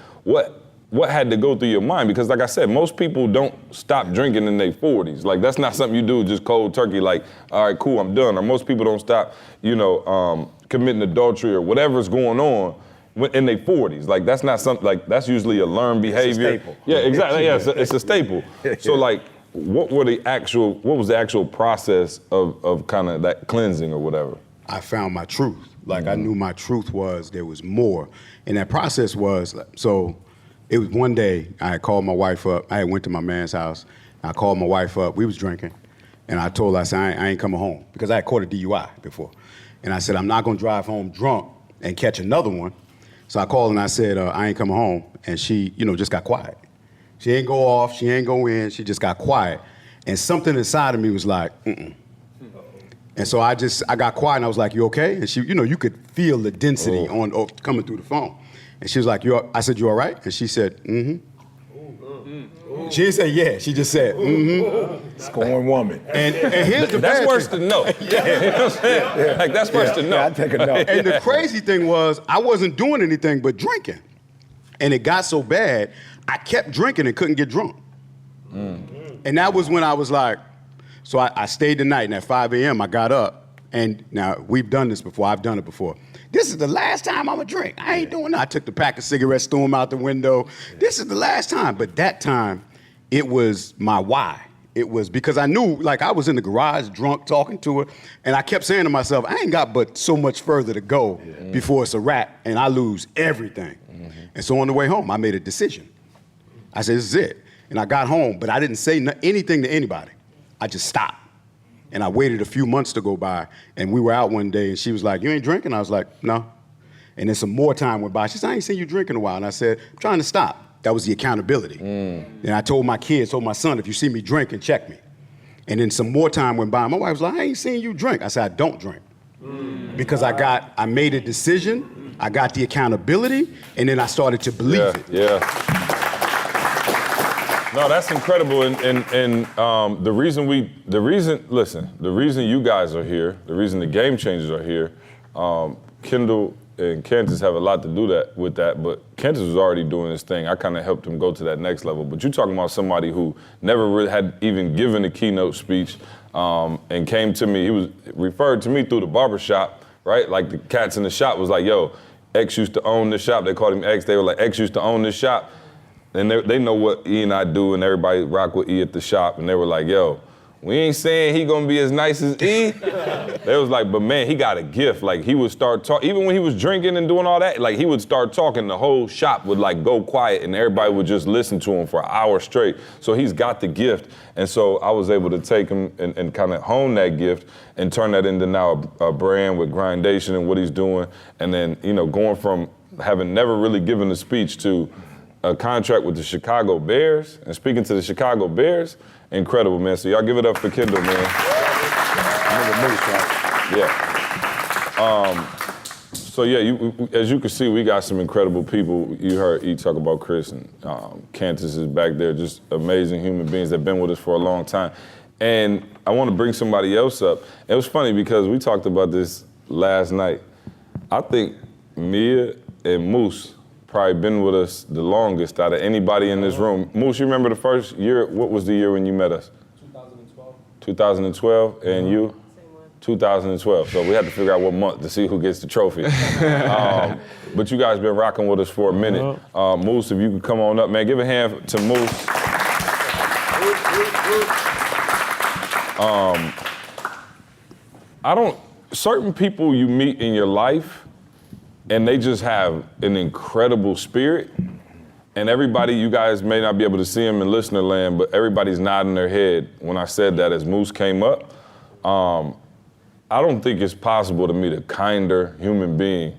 what had to go through your mind? Because like I said, most people don't stop drinking in their 40s. Like that's not something you do just cold turkey, like, all right, cool, I'm done. Or most people don't stop, you know, committing adultery or whatever's going on in their 40s. Like that's not something, like that's usually a learned behavior. It's a staple. Yeah, exactly, yeah, it's a staple. So like, what was the actual process of kind of that cleansing or whatever? I found my truth. Like I knew my truth was there was more. And that process was, so it was one day I had called my wife up. I had went to my man's house. I called my wife up. We was drinking. And I told her, I said, I ain't coming home because I had caught a DUI before. And I said, I'm not gonna drive home drunk and catch another one. So I called and I said, I ain't coming home. And she, you know, just got quiet. She ain't go off, she ain't go in, she just got quiet. And something inside of me was like, And so I got quiet and I was like, you okay? And she, you know, you could feel the density coming through the phone. And she was like, I said, you all right? And she said, She didn't say yeah, she just said, Scorn woman. And here's the That's bad worse thing. than no. You know what I'm saying? Yeah. Like that's worse than no. Yeah, I'd take a no. And the crazy thing was, I wasn't doing anything but drinking. And it got so bad, I kept drinking and couldn't get drunk. And that was when I was like, so I stayed the night, and at 5 a.m. I got up, and now we've done this before, I've done it before. This is the last time I'm gonna drink. I ain't doing that. I took the pack of cigarettes, threw them out the window. This is the last time. But that time, it was my why. It was because I knew, like I was in the garage drunk talking to her, and I kept saying to myself, I ain't got but so much further to go before it's a wrap and I lose everything. And so on the way home, I made a decision. I said, this is it. And I got home, but I didn't say anything to anybody. I just stopped. And I waited a few months to go by, and we were out one day, and she was like, you ain't drinking? I was like, no. And then some more time went by. She said, I ain't seen you drink in a while. And I said, I'm trying to stop. That was the accountability. And I told my kids, told my son, if you see me drinking, check me. And then some more time went by. My wife was like, I ain't seen you drink. I said, I don't drink. Because I made a decision, I got the accountability, and then I started to believe it. Yeah. No, that's incredible, and the reason you guys are here, the reason the Game Changers are here, Kendall and Candace have a lot to do with that, but Candace was already doing his thing. I kind of helped him go to that next level, but you're talking about somebody who never really had even given a keynote speech, and came to me, he was referred to me through the barbershop, right? Like the cats in the shop was like, yo, X used to own this shop, they called him X, they were like, X used to own this shop. And they know what E and I do, and everybody rock with E at the shop, and they were like, yo, we ain't saying he gonna be as nice as E. They was like, but man, he got a gift. Like he would start talking, even when he was drinking and doing all that, like he would start talking, the whole shop would like go quiet and everybody would just listen to him for an hour straight. So he's got the gift. And so I was able to take him and kind of hone that gift and turn that into now a brand with Grindation and what he's doing. And then, you know, going from having never really given a speech to a contract with the Chicago Bears and speaking to the Chicago Bears, incredible, man. So y'all give it up for Kendall, man. Yeah. So yeah, as you can see, we got some incredible people. You heard E talk about Chris, and Candace is back there, just amazing human beings that have been with us for a long time. And I want to bring somebody else up. It was funny because we talked about this last night. I think Mia and Moose probably been with us the longest out of anybody in this room. Moose, you remember the first year? What was the year when you met us? 2012. 2012, and you? Same one. 2012. So we had to figure out what month to see who gets the trophy. But you guys been rocking with us for a minute. Moose, if you could come on up, man, give a hand to Moose. Certain people you meet in your life, and they just have an incredible spirit. And everybody, you guys may not be able to see them in listener land, but everybody's nodding their head when I said that as Moose came up. I don't think it's possible to meet a kinder human being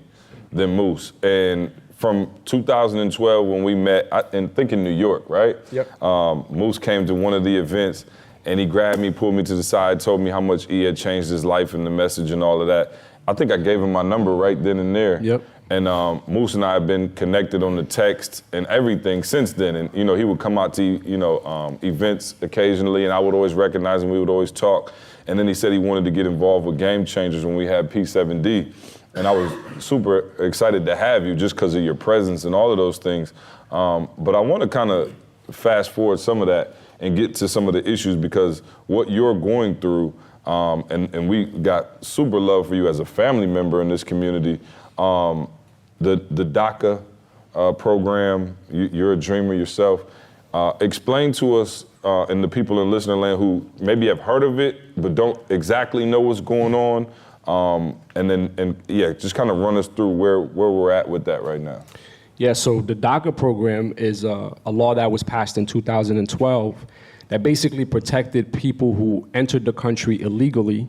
than Moose. And from 2012 when we met, I think in New York, right? Yep. Moose came to one of the events and he grabbed me, pulled me to the side, told me how much he had changed his life and the message and all of that. I think I gave him my number right then and there. Yep. And Moose and I have been connected on the text and everything since then. And he would come out to events occasionally, and I would always recognize him. We would always talk. And then he said he wanted to get involved with Game Changers when we had P7D. And I was super excited to have you just because of your presence and all of those things. But I want to kind of fast forward some of that and get to some of the issues, because what you're going through, and we got super love for you as a family member in this community. The DACA program, you're a dreamer yourself. Explain to us and the people in listener land who maybe have heard of it but don't exactly know what's going on, and just kind of run us through where we're at with that right now. Yeah, so the DACA program is a law that was passed in 2012 that basically protected people who entered the country illegally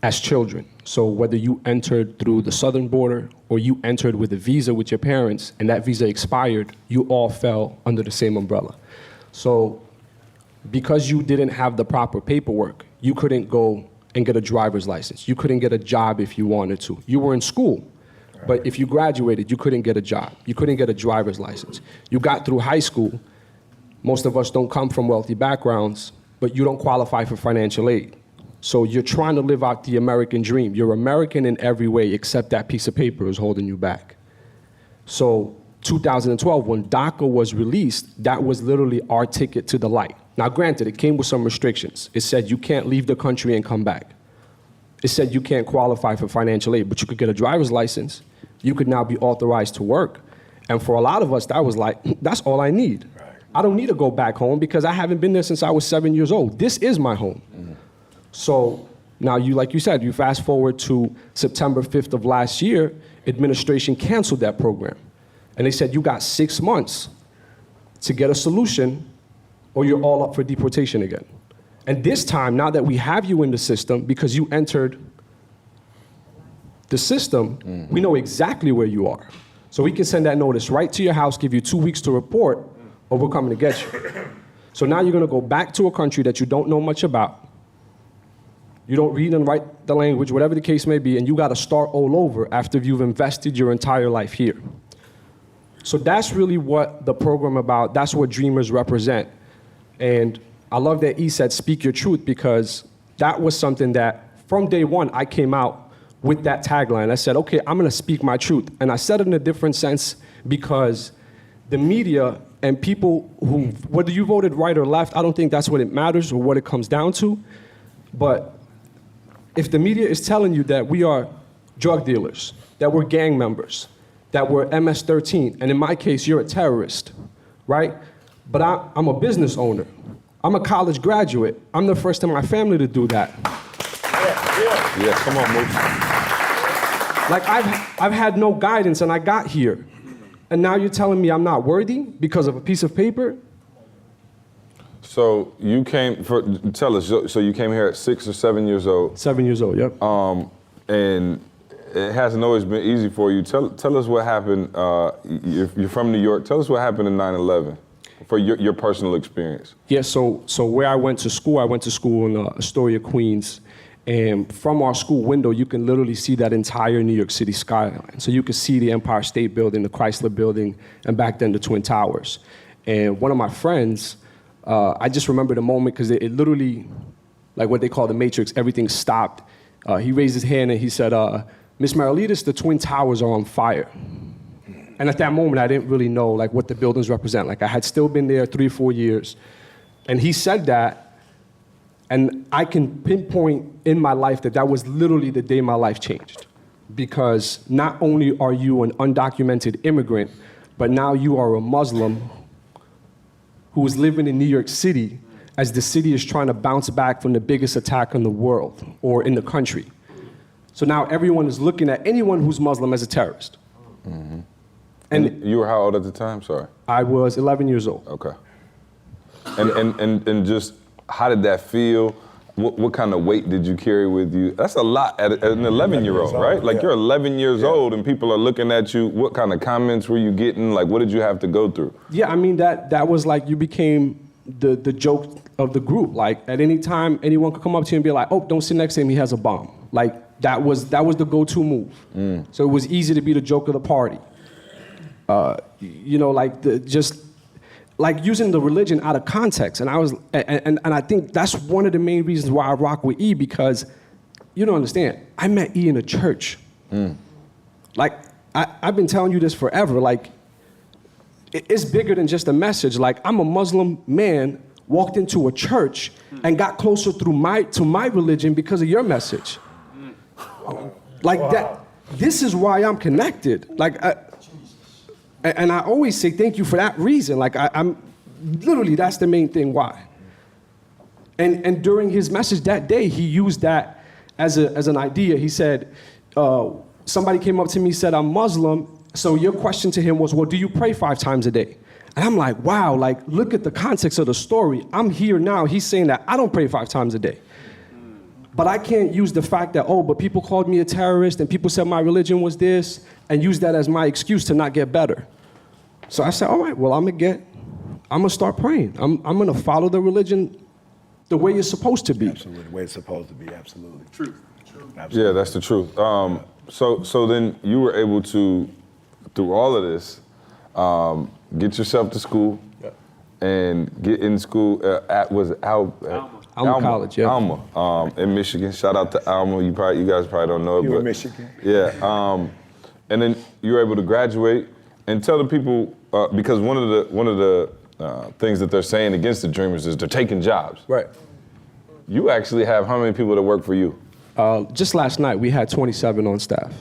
as children. So whether you entered through the southern border or you entered with a visa with your parents and that visa expired, you all fell under the same umbrella. So because you didn't have the proper paperwork, you couldn't go and get a driver's license. You couldn't get a job if you wanted to. You were in school, but if you graduated, you couldn't get a job. You couldn't get a driver's license. You got through high school. Most of us don't come from wealthy backgrounds, but you don't qualify for financial aid. So you're trying to live out the American dream. You're American in every way except that piece of paper is holding you back. So 2012, when DACA was released, that was literally our ticket to the light. Now granted, it came with some restrictions. It said you can't leave the country and come back. It said you can't qualify for financial aid, but you could get a driver's license. You could now be authorized to work. And for a lot of us, that was like, that's all I need. Right. I don't need to go back home because I haven't been there since I was 7 years old. This is my home. Mm-hmm. So now like you said, you fast forward to September 5th of last year, administration canceled that program. And they said, you got 6 months to get a solution or you're all up for deportation again. And this time, now that we have you in the system, because you entered the system, we know exactly where you are. So we can send that notice right to your house, give you 2 weeks to report, or we're coming to get you. So now you're gonna go back to a country that you don't know much about. You don't read and write the language, whatever the case may be, and you gotta start all over after you've invested your entire life here. So that's really what the program about, that's what Dreamers represent. And I love that he said, speak your truth, because that was something that from day one, I came out with that tagline. I said, okay, I'm gonna speak my truth. And I said it in a different sense because the media and people who, whether you voted right or left, I don't think that's what it matters or what it comes down to. But if the media is telling you that we are drug dealers, that we're gang members, that we're MS-13, and in my case, you're a terrorist, right? But I'm a business owner. I'm a college graduate. I'm the first in my family to do that. Yeah, come on, Moose. Like, I've had no guidance and I got here. And now you're telling me I'm not worthy because of a piece of paper? So you came, tell us, so you came here at 6 or 7 years old. 7 years old, yep. And it hasn't always been easy for you. Tell us what happened, you're from New York, tell us what happened in 9/11 for your personal experience. Yeah, so where I went to school in Astoria, Queens. And from our school window, you can literally see that entire New York City skyline. So you can see the Empire State Building, the Chrysler Building, and back then the Twin Towers. And one of my friends, I just remember the moment because it literally, like what they call the Matrix, everything stopped. He raised his hand and he said, Miss Marilitas, the Twin Towers are on fire. And at that moment, I didn't really know like what the buildings represent. Like I had still been there 3 or 4 years. And he said that, and I can pinpoint in my life that was literally the day my life changed. Because not only are you an undocumented immigrant, but now you are a Muslim who is living in New York City as the city is trying to bounce back from the biggest attack in the world or in the country. So now everyone is looking at anyone who's Muslim as a terrorist. Mm-hmm. And you were how old at the time, sorry? I was 11 years old. Okay. And just, how did that feel? what kind of weight did you carry with you? That's a lot at an 11-year-old, right? Like, you're 11 years old and people are looking at you. What kind of comments were you getting? Like, what did you have to go through? Yeah, I mean, that was like, you became the joke of the group. Like, at any time, anyone could come up to you and be like, oh, don't sit next to him, he has a bomb. Like, that was the go-to move. So it was easy to be the joke of the party. You know, like, like using the religion out of context. And I think that's one of the main reasons why I rock with E, because you don't understand. I met E in a church. Like, I've been telling you this forever. Like, it's bigger than just a message. Like, I'm a Muslim man, walked into a church and got closer to my religion because of your message. Like that. This is why I'm connected. Like, and I always say thank you for that reason. Like, I'm literally, that's the main thing why. And during his message that day, he used that as an idea. He said, somebody came up to me and said, I'm Muslim. So your question to him was, well, do you pray 5 times a day? And I'm like, wow, like, look at the context of the story. I'm here now. He's saying that I don't pray 5 times a day. But I can't use the fact that, oh, but people called me a terrorist and people said my religion was this, and use that as my excuse to not get better. So I said, all right, well, I'm gonna start praying. I'm gonna follow the religion the way it's supposed to be. Absolutely, the way it's supposed to be, absolutely. Truth. Absolutely. Yeah, that's the truth. So then you were able to, through all of this, get yourself to school and get in school Alma College, yeah. Alma, in Michigan. Shout out to Alma. You guys probably don't know it, You but in Michigan? Yeah. And then you were able to graduate and tell the people, because one of the things that they're saying against the Dreamers is they're taking jobs. Right. You actually have how many people that work for you? Just last night, we had 27 on staff.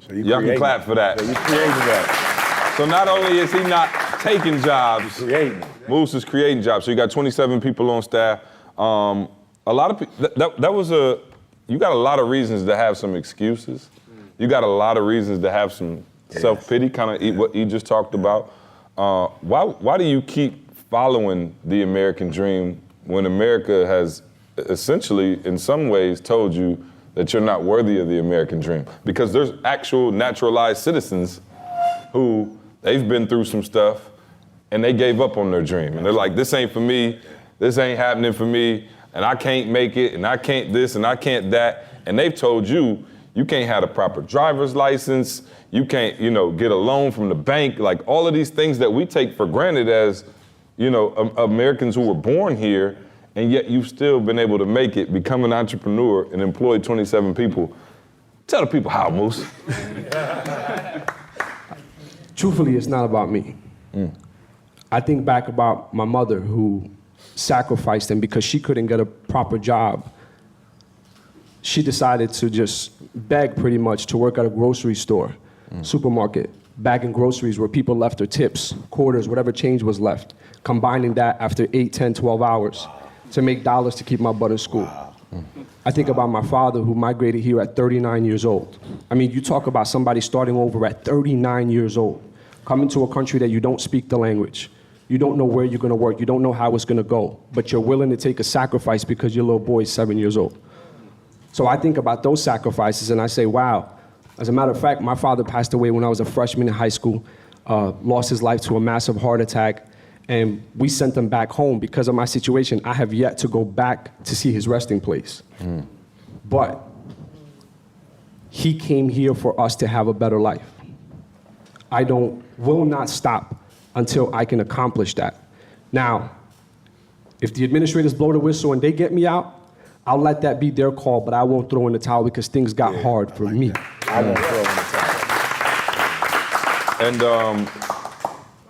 So Y'all can clap for that. So you created that. So not only is he not taking jobs, Creating. Moose is creating jobs. So you got 27 people on staff. A lot of people, you got a lot of reasons to have some excuses. You got a lot of reasons to have some self-pity, kind of what you just talked about. Why do you keep following the American dream when America has essentially, in some ways, told you that you're not worthy of the American dream? Because there's actual naturalized citizens who, they've been through some stuff and they gave up on their dream. And they're like, this ain't for me, this ain't happening for me, and I can't make it, and I can't this, and I can't that. And they've told you, you can't have a proper driver's license, you can't, get a loan from the bank, like all of these things that we take for granted as, Americans who were born here, and yet you've still been able to make it, become an entrepreneur, and employ 27 people. Tell the people how, Moose. Truthfully, it's not about me. I think back about my mother who sacrificed and because she couldn't get a proper job, she decided to just beg pretty much to work at a grocery store, supermarket, bagging groceries where people left their tips, quarters, whatever change was left, combining that after 8, 10, 12 hours to make dollars to keep my butt in school. I think about my father who migrated here at 39 years old. I mean, you talk about somebody starting over at 39 years old, coming to a country that you don't speak the language. You don't know where you're gonna work. You don't know how it's gonna go, but you're willing to take a sacrifice because your little boy is 7 years old. So I think about those sacrifices and I say, wow. As a matter of fact, my father passed away when I was a freshman in high school, lost his life to a massive heart attack, and we sent him back home because of my situation. I have yet to go back to see his resting place. But he came here for us to have a better life. I will not stop until I can accomplish that. Now, if the administrators blow the whistle and they get me out, I'll let that be their call, but I won't throw in the towel because things got hard for me. I won't throw in the towel. And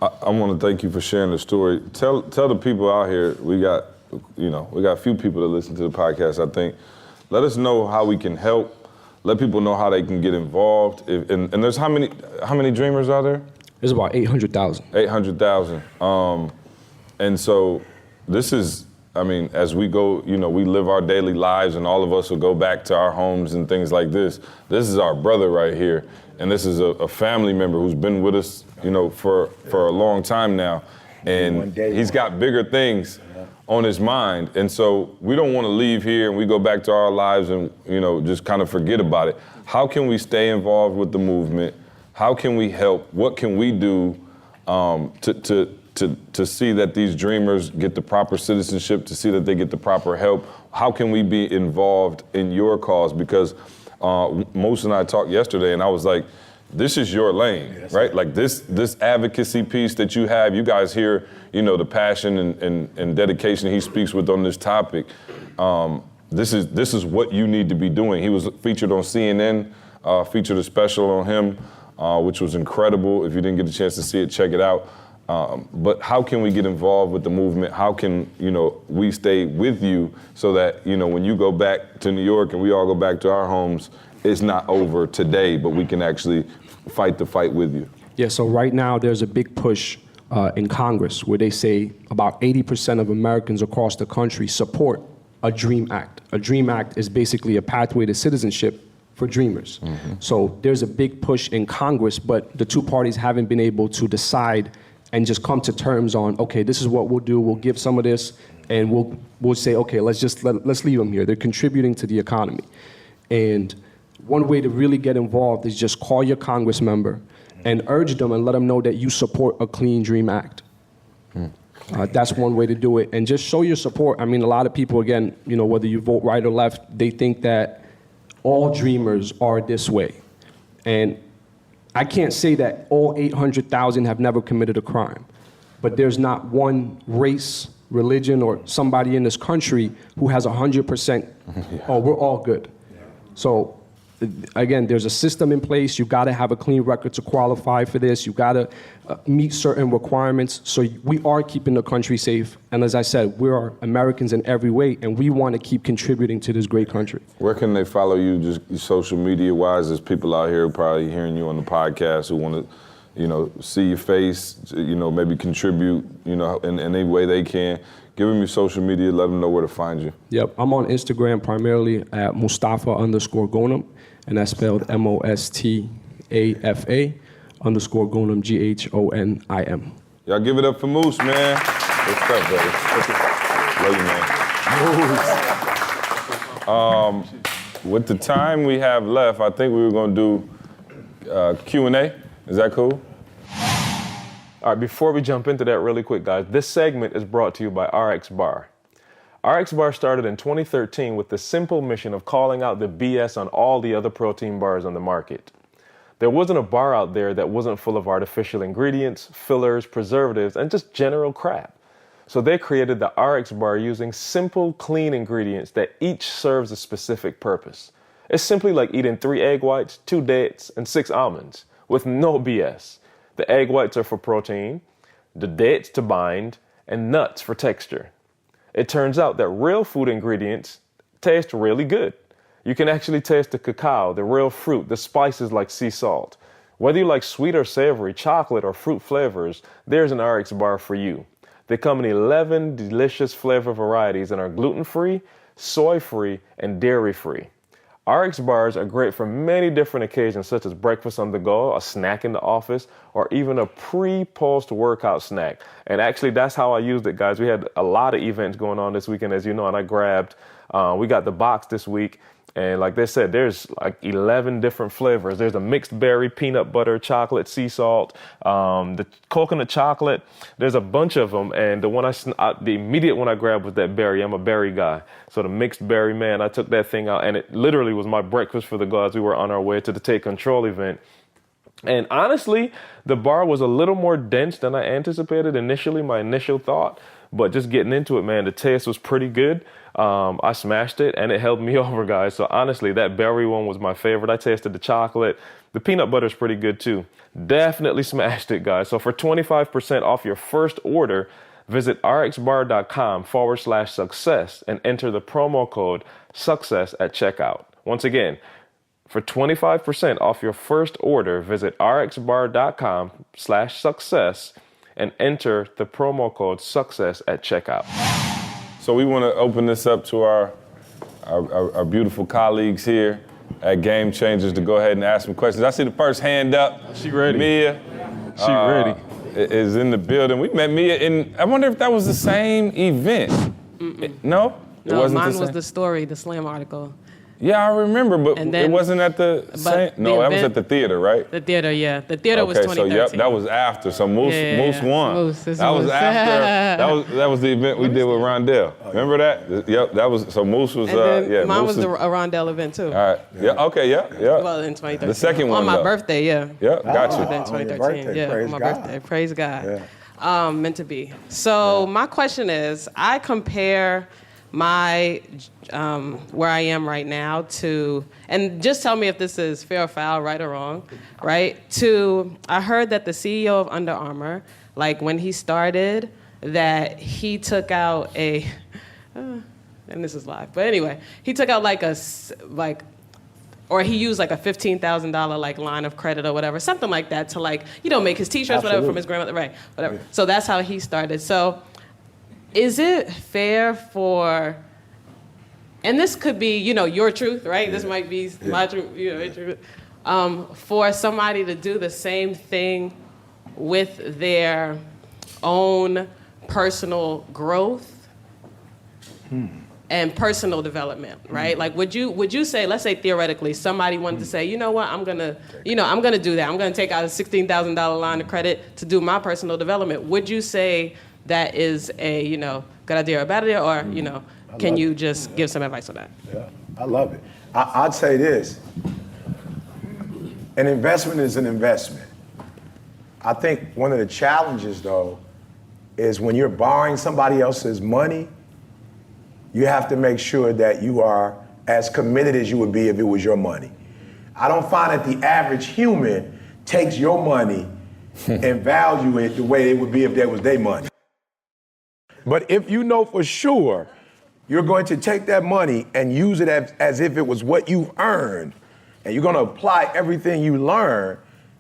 I want to thank you for sharing the story. Tell the people out here, we got a few people that listen to the podcast, I think. Let us know how we can help. Let people know how they can get involved. And there's how many dreamers are there? There's about 800,000. 800,000. And so this is, as we go, we live our daily lives and all of us will go back to our homes and things like this. This is our brother right here. And this is a family member who's been with us, for a long time now. And he's got bigger things on his mind. And so we don't want to leave here and we go back to our lives and, just kind of forget about it. How can we stay involved with the movement? How can we help? What can we do to see that these dreamers get the proper citizenship, to see that they get the proper help? How can we be involved in your cause? Because Mose and I talked yesterday, and I was like, this is your lane, right? Like this advocacy piece that you have, you guys hear, the passion and dedication he speaks with on this topic. This is what you need to be doing. He was featured on CNN, featured a special on him, which was incredible. If you didn't get a chance to see it, check it out. But how can we get involved with the movement? How can, we stay with you so that, when you go back to New York and we all go back to our homes, it's not over today, but we can actually fight the fight with you? Yeah, so right now there's a big push in Congress where they say about 80% of Americans across the country support a DREAM Act. A DREAM Act is basically a pathway to citizenship for dreamers. Mm-hmm. So there's a big push in Congress, but the two parties haven't been able to decide and just come to terms on, okay, this is what we'll do. We'll give some of this, and we'll say, okay, let's leave them here. They're contributing to the economy. And one way to really get involved is just call your Congress member and urge them and let them know that you support a Clean Dream Act. That's one way to do it. And just show your support. I mean, a lot of people, again, whether you vote right or left, they think that all dreamers are this way. And I can't say that all 800,000 have never committed a crime, but there's not one race, religion, or somebody in this country who has 100%, oh, we're all good. So again, there's a system in place. You got to have a clean record to qualify for this. You got to meet certain requirements. So we are keeping the country safe. And as I said, we are Americans in every way, and we want to keep contributing to this great country. Where can they follow you, just social media-wise? There's people out here probably hearing you on the podcast who want to, see your face, maybe contribute, in any way they can. Give them your social media. Let them know where to find you. Yep, I'm on Instagram primarily at Mustafa_Ghonim. And that's spelled Mostafa_Ghonim, Ghonim. Y'all give it up for Moose, man. What's up, buddy? Love you, man. With the time we have left, I think we were going to do Q&A. Is that cool? All right, before we jump into that really quick, guys, this segment is brought to you by RX Bar. RX Bar started in 2013 with the simple mission of calling out the BS on all the other protein bars on the market. There wasn't a bar out there that wasn't full of artificial ingredients, fillers, preservatives, and just general crap. So they created the RX Bar using simple, clean ingredients that each serves a specific purpose. It's simply like eating 3 egg whites, 2 dates, and 6 almonds, with no BS. The egg whites are for protein, the dates to bind, and nuts for texture. It turns out that real food ingredients taste really good. You can actually taste the cacao, the real fruit, the spices like sea salt. Whether you like sweet or savory, chocolate or fruit flavors, there's an RX Bar for you. They come in 11 delicious flavor varieties and are gluten-free, soy-free, and dairy-free. RX Bars are great for many different occasions, such as breakfast on the go, a snack in the office, or even a pre-post-workout snack. And actually, that's how I used it, guys. We had a lot of events going on this weekend, as you know, and I grabbed, we got the box this week. And like they said, there's like 11 different flavors. There's a mixed berry, peanut butter, chocolate, sea salt, the coconut chocolate. There's a bunch of them. And the immediate one I grabbed was that berry. I'm a berry guy. So the mixed berry, man, I took that thing out and it literally was my breakfast for the gods. We were on our way to the Take Control event. And honestly, the bar was a little more dense than I anticipated initially, my initial thought. But just getting into it, man, the taste was pretty good. I smashed it and it held me over, guys. So honestly, that berry one was my favorite. I tasted the chocolate. The peanut butter is pretty good too. Definitely smashed it, guys. So for 25% off your first order, visit rxbar.com/success and enter the promo code success at checkout. Once again, for 25% off your first order, visit rxbar.com/success and enter the promo code success at checkout. So we want to open this up to our beautiful colleagues here at Game Changers to go ahead and ask some questions. I see the first hand up. She ready. Mia. She ready. is in the building. We met Mia in, I wonder if that was the same event. No? It No, wasn't mine the was same? the story, the Slam article. Yeah, I remember, but And it then- wasn't at the same. the No, that was event- at the theater, right? The theater, yeah. The theater was Okay, so 2013. yep, that was after. So Moose, Yeah, Moose won. Moose, this that was was- after. That was the event we did with Rondell. Remember that? Yep, that was. So Moose was. And then yeah, mine Moose was is- a Rondell event too. All right. Yeah. Okay. Yeah. Yeah. Well, in 2013. The second one, on my though. birthday, yeah. Yeah. Got you. In on your 2013, birthday, yeah, praise on my God. birthday. Praise God. Yeah. Meant to be. So my question is, I compare my where I am right now to, and just tell me if this is fair or foul, right or wrong, right? To, I heard that the CEO of Under Armour, like when he started, that he took out a, and this is live, but anyway, he took out or he used like a $15,000 like line of credit or whatever, something like that to like, make his t-shirts, whatever, from his grandmother, right, whatever. So that's how he started. So is it fair for, and this could be, your truth, right? This might be my truth, your truth. For somebody to do the same thing with their own personal growth and personal development, right? Like, would you say, let's say theoretically, somebody wanted to say, you know what, I'm gonna do that. I'm gonna take out a $16,000 line of credit to do my personal development. Would you say that is a, good idea or a bad idea, or, can you just give some advice on that? Yeah, I love it. I'd say this. An investment is an investment. I think one of the challenges, though, is when you're borrowing somebody else's money, you have to make sure that you are as committed as you would be if it was your money. I don't find that the average human takes your money and value it the way it would be if that was their money. But if you know for sure you're going to take that money and use it as if it was what you've earned, and you're going to apply everything you learn,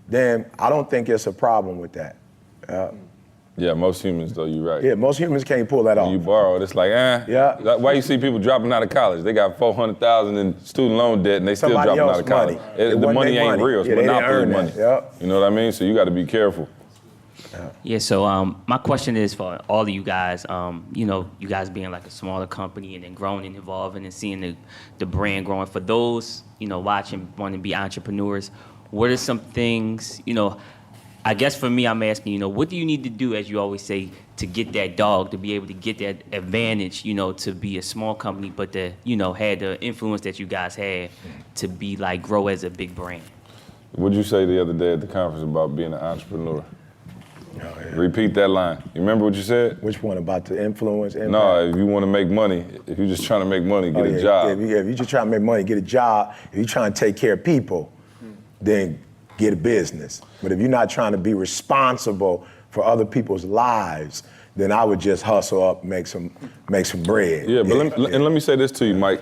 then I don't think it's a problem with that. Yeah, most humans though, you're right. Yeah, most humans can't pull that off. You borrow it, it's like, Yeah. Like, why you see people dropping out of college? They got $400,000 in student loan debt and they still Somebody dropping out else's of college. money. It The wasn't money their ain't money. real, it's Yeah, they didn't monopoly earn money. that. Yep. You know what I mean? So you got to be careful. Yeah, so my question is for all of you guys, you guys being like a smaller company and then growing and evolving and seeing the brand growing. For those, watching, wanting to be entrepreneurs, what are some things, I guess for me, I'm asking, what do you need to do, as you always say, to get that dog, to be able to get that advantage, to be a small company, but to, have the influence that you guys have to be like, grow as a big brand? What'd you say the other day at the conference about being an entrepreneur? Repeat that line. You remember what you said? Which one, about the influence? Impact? No, if you want to make money, if you're just trying to make money, get a job. If you're just trying to make money, get a job. If you're trying to take care of people, then get a business. But if you're not trying to be responsible for other people's lives, then I would just hustle up, make some bread. Yeah, but let me say this to you, Mike.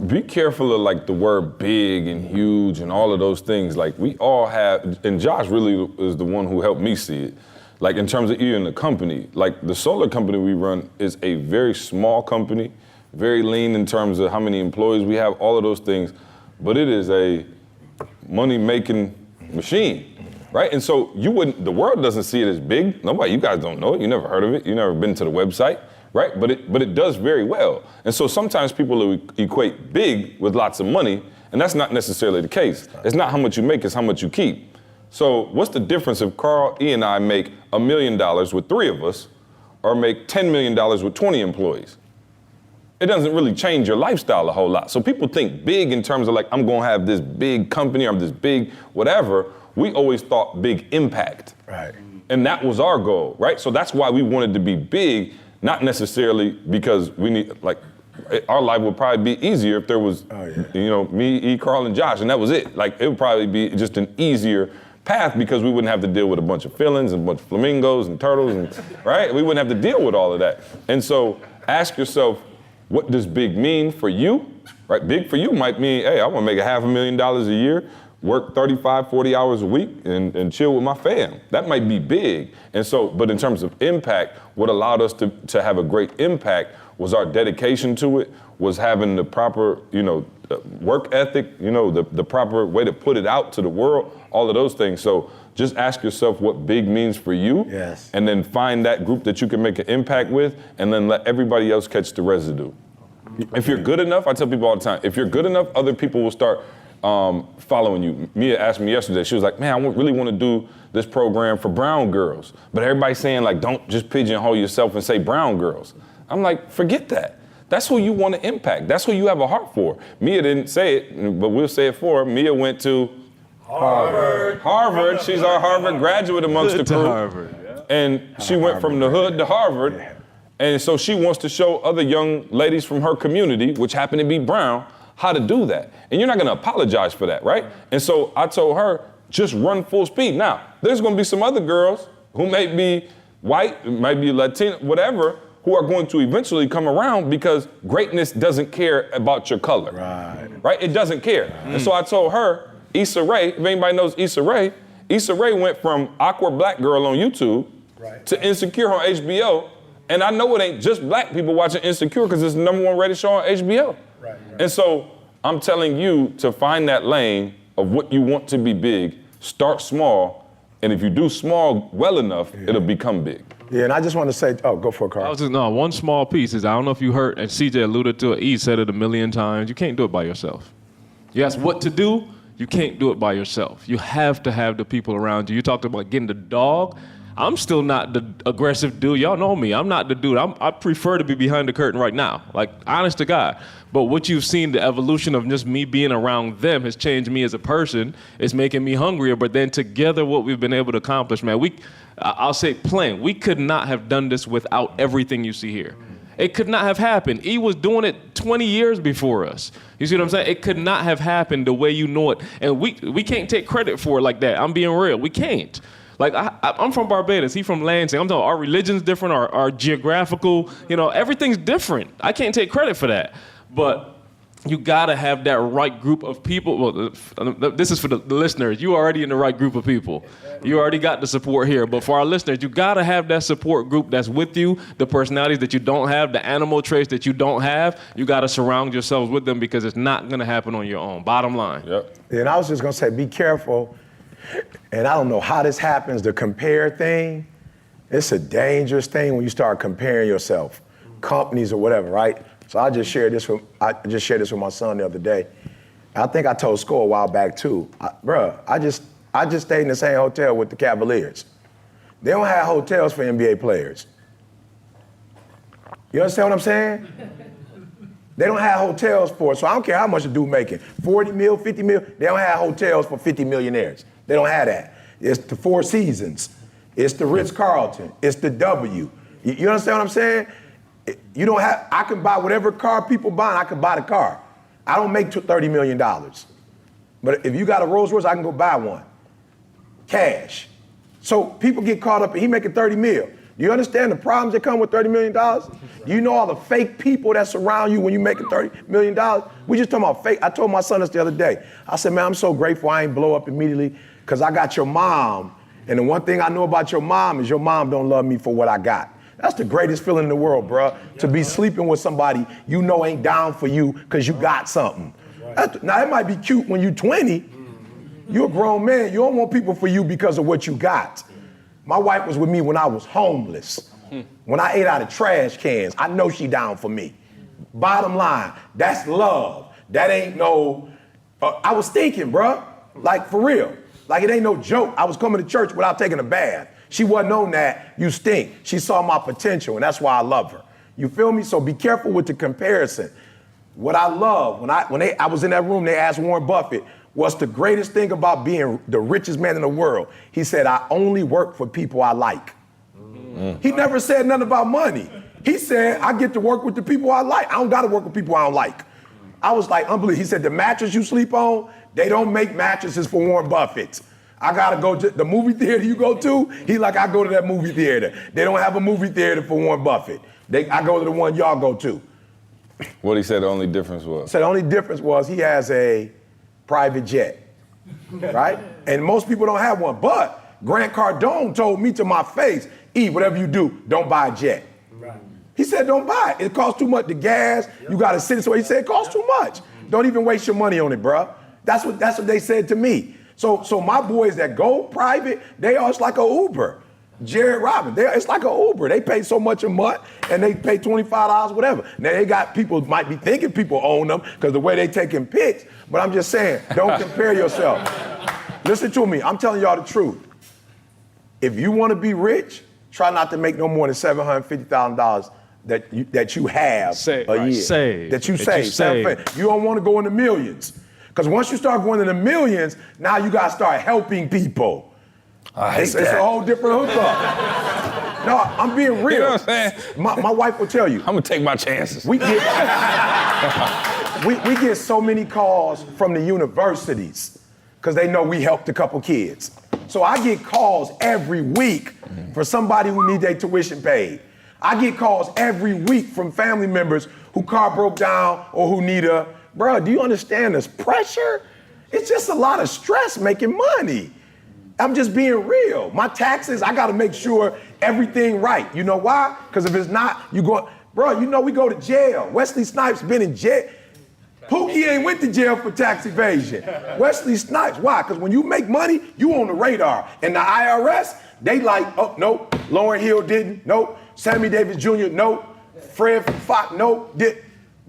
Be careful of like the word big and huge and all of those things. Like we all have, and Josh really is the one who helped me see it. Like in terms of even the company, like the solar company we run is a very small company, very lean in terms of how many employees we have, all of those things. But it is a money-making machine, right? And so the world doesn't see it as big. Nobody, you guys don't know it. You never heard of it. You never been to the website. Right, but it does very well. And so sometimes people equate big with lots of money, and that's not necessarily the case. It's not how much you make, it's how much you keep. So what's the difference if Carl, E, and I make $1 million with 3 of us, or make $10 million with 20 employees? It doesn't really change your lifestyle a whole lot. So people think big in terms of like, I'm gonna have this big company, or I'm this big whatever. We always thought big impact. Right. And that was our goal, right? So that's why we wanted to be big. Not necessarily because we need, like, our life would probably be easier if there was, me, E, Carl, and Josh, and that was it. Like, it would probably be just an easier path because we wouldn't have to deal with a bunch of feelings and a bunch of flamingos and turtles, and right? We wouldn't have to deal with all of that. And so ask yourself, what does big mean for you, right? Big for you might mean, hey, I want to make $500,000 a year, work 35, 40 hours a week and chill with my fam. That might be big. And so, but in terms of impact, what allowed us to have a great impact was our dedication to it, was having the proper, work ethic, the proper way to put it out to the world, all of those things. So just ask yourself what big means for you. Yes. And then find that group that you can make an impact with, and then let everybody else catch the residue. If you're good enough, I tell people all the time, if you're good enough, other people will start following you. Mia asked me yesterday, she was like, man, I really want to do this program for brown girls. But everybody's saying, like, don't just pigeonhole yourself and say brown girls. I'm like, forget that. That's who you want to impact. That's who you have a heart for. Mia didn't say it, but we'll say it for her. Mia went to Harvard. She's our Harvard graduate amongst the crew. Harvard. And she went from the hood to Harvard. And so she wants to show other young ladies from her community, which happen to be brown, how to do that. And you're not gonna apologize for that, right? And so I told her, just run full speed. Now, there's gonna be some other girls who may be white, might be Latina, whatever, who are going to eventually come around because greatness doesn't care about your color. Right? It doesn't care. And so I told her, Issa Rae, if anybody knows Issa Rae went from Awkward Black Girl on YouTube to Insecure on HBO. And I know it ain't just black people watching Insecure because it's the #1 rated show on HBO. And so I'm telling you to find that lane of what you want to be big, start small, and if you do small well enough, it'll become big. Yeah, and I just want to say, go for it, Carl. One small piece is, I don't know if you heard, and CJ alluded to it, E said it a million times, you can't do it by yourself. You ask what to do, you can't do it by yourself. You have to have the people around you. You talked about getting the dog. I'm still not the aggressive dude. Y'all know me. I'm not the dude. I prefer to be behind the curtain right now, like, honest to God. But what you've seen, the evolution of just me being around them has changed me as a person. It's making me hungrier. But then together, what we've been able to accomplish, man, I'll say plain, we could not have done this without everything you see here. It could not have happened. E was doing it 20 years before us. You see what I'm saying? It could not have happened the way you know it. And we can't take credit for it like that. I'm being real. We can't. Like, I'm from Barbados, he from Lansing. I'm talking, our religion's different, our geographical, everything's different. I can't take credit for that. But you gotta have that right group of people. Well, this is for the listeners. You already in the right group of people. You already got the support here. But for our listeners, you gotta have that support group that's with you, the personalities that you don't have, the animal traits that you don't have. You gotta surround yourselves with them because it's not gonna happen on your own. Bottom line. Yep. And I was just gonna say, be careful. And I don't know how this happens, the compare thing. It's a dangerous thing when you start comparing yourself, companies or whatever, right? So I just shared this with my son the other day. I think I told Score a while back too. I just stayed in the same hotel with the Cavaliers. They don't have hotels for NBA players. You understand what I'm saying? They don't have hotels for it, so I don't care how much a dude making. 40 mil, 50 mil, they don't have hotels for 50 millionaires. They don't have that. It's the Four Seasons. It's the Ritz-Carlton. It's the W. You understand what I'm saying? You don't have, I can buy whatever car people buy, I can buy the car. I don't make $30 million. But if you got a Rolls Royce, I can go buy one. Cash. So people get caught up, he making 30 mil. Do you understand the problems that come with $30 million? Do you know all the fake people that surround you when you making $30 million? We just talking about fake. I told my son this the other day. I said, man, I'm so grateful I ain't blow up immediately because I got your mom. And the one thing I know about your mom is your mom don't love me for what I got. That's the greatest feeling in the world, bro. To be sleeping with somebody you know ain't down for you because you got something. Now, it might be cute when you're 20. You're a grown man. You don't want people for you because of what you got. My wife was with me when I was homeless. When I ate out of trash cans, I know she down for me. Bottom line, that's love. That ain't no, I was thinking, bro, like for real. Like it ain't no joke. I was coming to church without taking a bath. She wasn't on that, you stink. She saw my potential and that's why I love her. You feel me? So be careful with the comparison. What I love, when I was in that room, they asked Warren Buffett, what's the greatest thing about being the richest man in the world? He said, I only work for people I like. He never said nothing about money. He said, I get to work with the people I like. I don't got to work with people I don't like. I was like, unbelievable. He said, the mattress you sleep on, they don't make mattresses for Warren Buffett. I got to go to the movie theater you go to. He like, I go to that movie theater. They don't have a movie theater for Warren Buffett. I go to the one y'all go to. What he said the only difference was? So the only difference was he has a private jet, right? And most people don't have one. But Grant Cardone told me to my face, E, whatever you do, don't buy a jet. Right. He said, don't buy it. It costs too much, the gas. Yep. You got to sit. So he said, it costs too much. Don't even waste your money on it, bro. That's what they said to me. So my boys that go private, it's like a Uber. Jared Robbins, it's like an Uber. They pay so much a month and they pay $25, whatever. Now they got people, might be thinking people own them because the way they taking pics, but I'm just saying, don't compare yourself. Listen to me, I'm telling y'all the truth. If you want to be rich, try not to make no more than $750,000 that you have a year. That you save. You don't want to go into millions. Because once you start going into millions, now you got to start helping people. It's a whole different hookup. No, I'm being real. You know what I'm saying? My wife will tell you. I'm gonna take my chances. We get so many calls from the universities because they know we helped a couple kids. So I get calls every week for somebody who needs their tuition paid. I get calls every week from family members who car broke down or who need bro, do you understand this pressure? It's just a lot of stress making money. I'm just being real. My taxes, I gotta make sure everything right. You know why? Because if it's not, we go to jail. Wesley Snipes been in jail. Pookie ain't went to jail for tax evasion. Wesley Snipes, why? Because when you make money, you on the radar. And the IRS, they like, oh, nope, Lauryn Hill didn't, nope, Sammy Davis Jr., nope, Fred Fox, nope,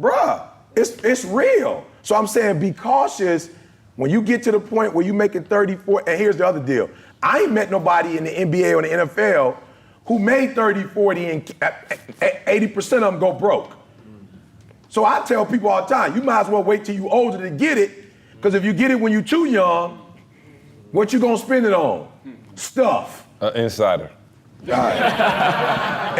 bruh, it's real. So I'm saying be cautious when you get to the point where you making 34, and here's the other deal. I ain't met nobody in the NBA or the NFL who made 30, 40, and 80% of them go broke. So I tell people all the time, you might as well wait till you older to get it, because if you get it when you're too young, what you gonna spend it on? Stuff. Insider. All right.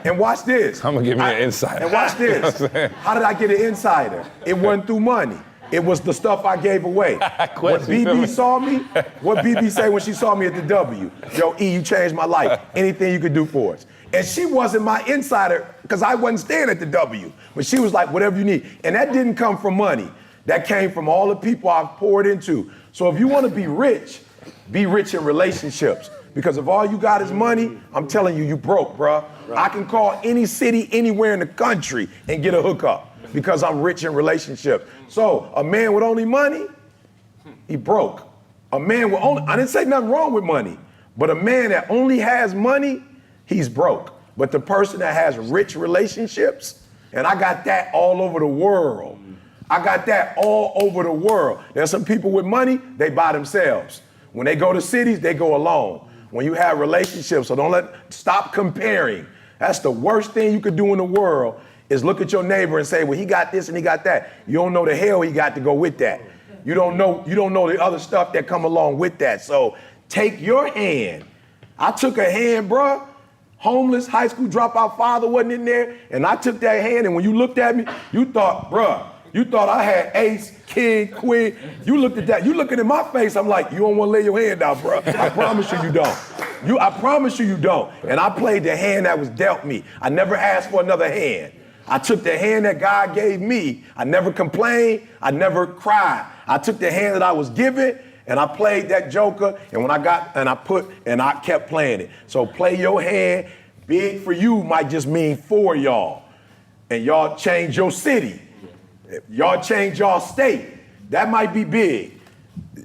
and watch this. I'm gonna give me an insider. And watch this. You know How did I get an insider? It wasn't through money. It was the stuff I gave away. What BB saw me, what BB say when she saw me at the W? Yo, E, you changed my life. Anything you could do for us. And she wasn't my insider because I wasn't staying at the W. But she was like, whatever you need. And that didn't come from money. That came from all the people I've poured into. So if you want to be rich in relationships. Because if all you got is money, I'm telling you, you broke, bruh. Right. I can call any city anywhere in the country and get a hookup because I'm rich in relationships. So a man with only money, he broke. A man with only, I didn't say nothing wrong with money, but a man that only has money, he's broke. But the person that has rich relationships, and I got that all over the world. I got that all over the world. There's some people with money, they by themselves. When they go to cities, they go alone. When you have relationships, so stop comparing. That's the worst thing you could do in the world is look at your neighbor and say, well, he got this and he got that. You don't know the hell he got to go with that. You don't know the other stuff that come along with that. So take your hand. I took a hand, bruh. Homeless, high school dropout father wasn't in there. And I took that hand, and when you looked at me, you thought, bruh, you thought I had ace, king, queen. You looked at that. You looking in my face, I'm like, you don't want to lay your hand out, bruh. I promise you don't. I promise you don't. And I played the hand that was dealt me. I never asked for another hand. I took the hand that God gave me. I never complained. I never cried. I took the hand that I was given, and I played that joker. And when I kept playing it. So play your hand. Big for you might just mean for y'all. And y'all change your city. Y'all change y'all state. That might be big.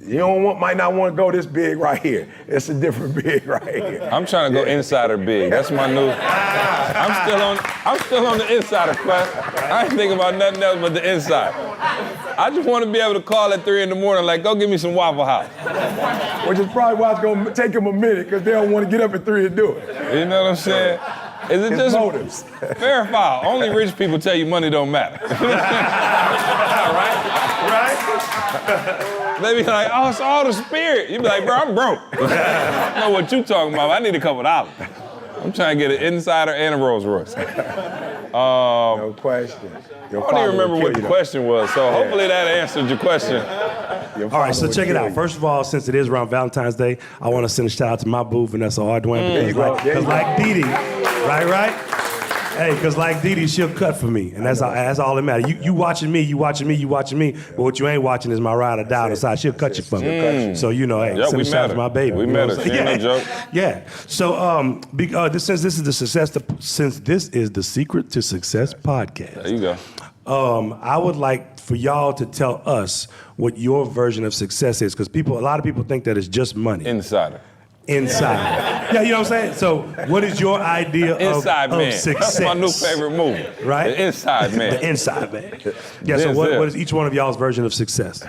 You might not want to go this big right here. It's a different big right here. I'm trying to go insider big. That's my new. I'm still on the insider quest. I ain't thinking about nothing else but the inside. I just want to be able to call at 3 in the morning, like, go give me some Waffle House. Which is probably why it's going to take them a minute, because they don't want to get up at 3 and do it. You know what I'm saying? Is it just motives? Fair or foul? Only rich people tell you money don't matter. Right? They be like, oh, it's all the spirit. You be like, bro, I'm broke. I know what you talking about. I need a couple dollars. I'm trying to get an insider and a Rolls Royce. No question. I don't even remember what the question was, so hopefully that answered your question. All right, so check it out. First of all, since it is around Valentine's Day, I want to send a shout out to my boo, Vanessa Hardwin, because like Dee Dee, right? Hey, because like Dee Dee, she'll cut for me, and that's all that matters. You watching me, but what you ain't watching is my ride or die on the side. She'll cut you for me. So, hey, send a shout out to my baby. We met her. She ain't no joke. Yeah. So, since this is the secret to success podcast. There you go. I would like for y'all to tell us what your version of success is, because a lot of people think that it's just money. Insider. Inside. Yeah, you know what I'm saying? So what is your idea Inside of Man. success? That's my new favorite movie. Right? The Inside Man. The Inside Man. Yeah, so what is each one of y'all's version of success?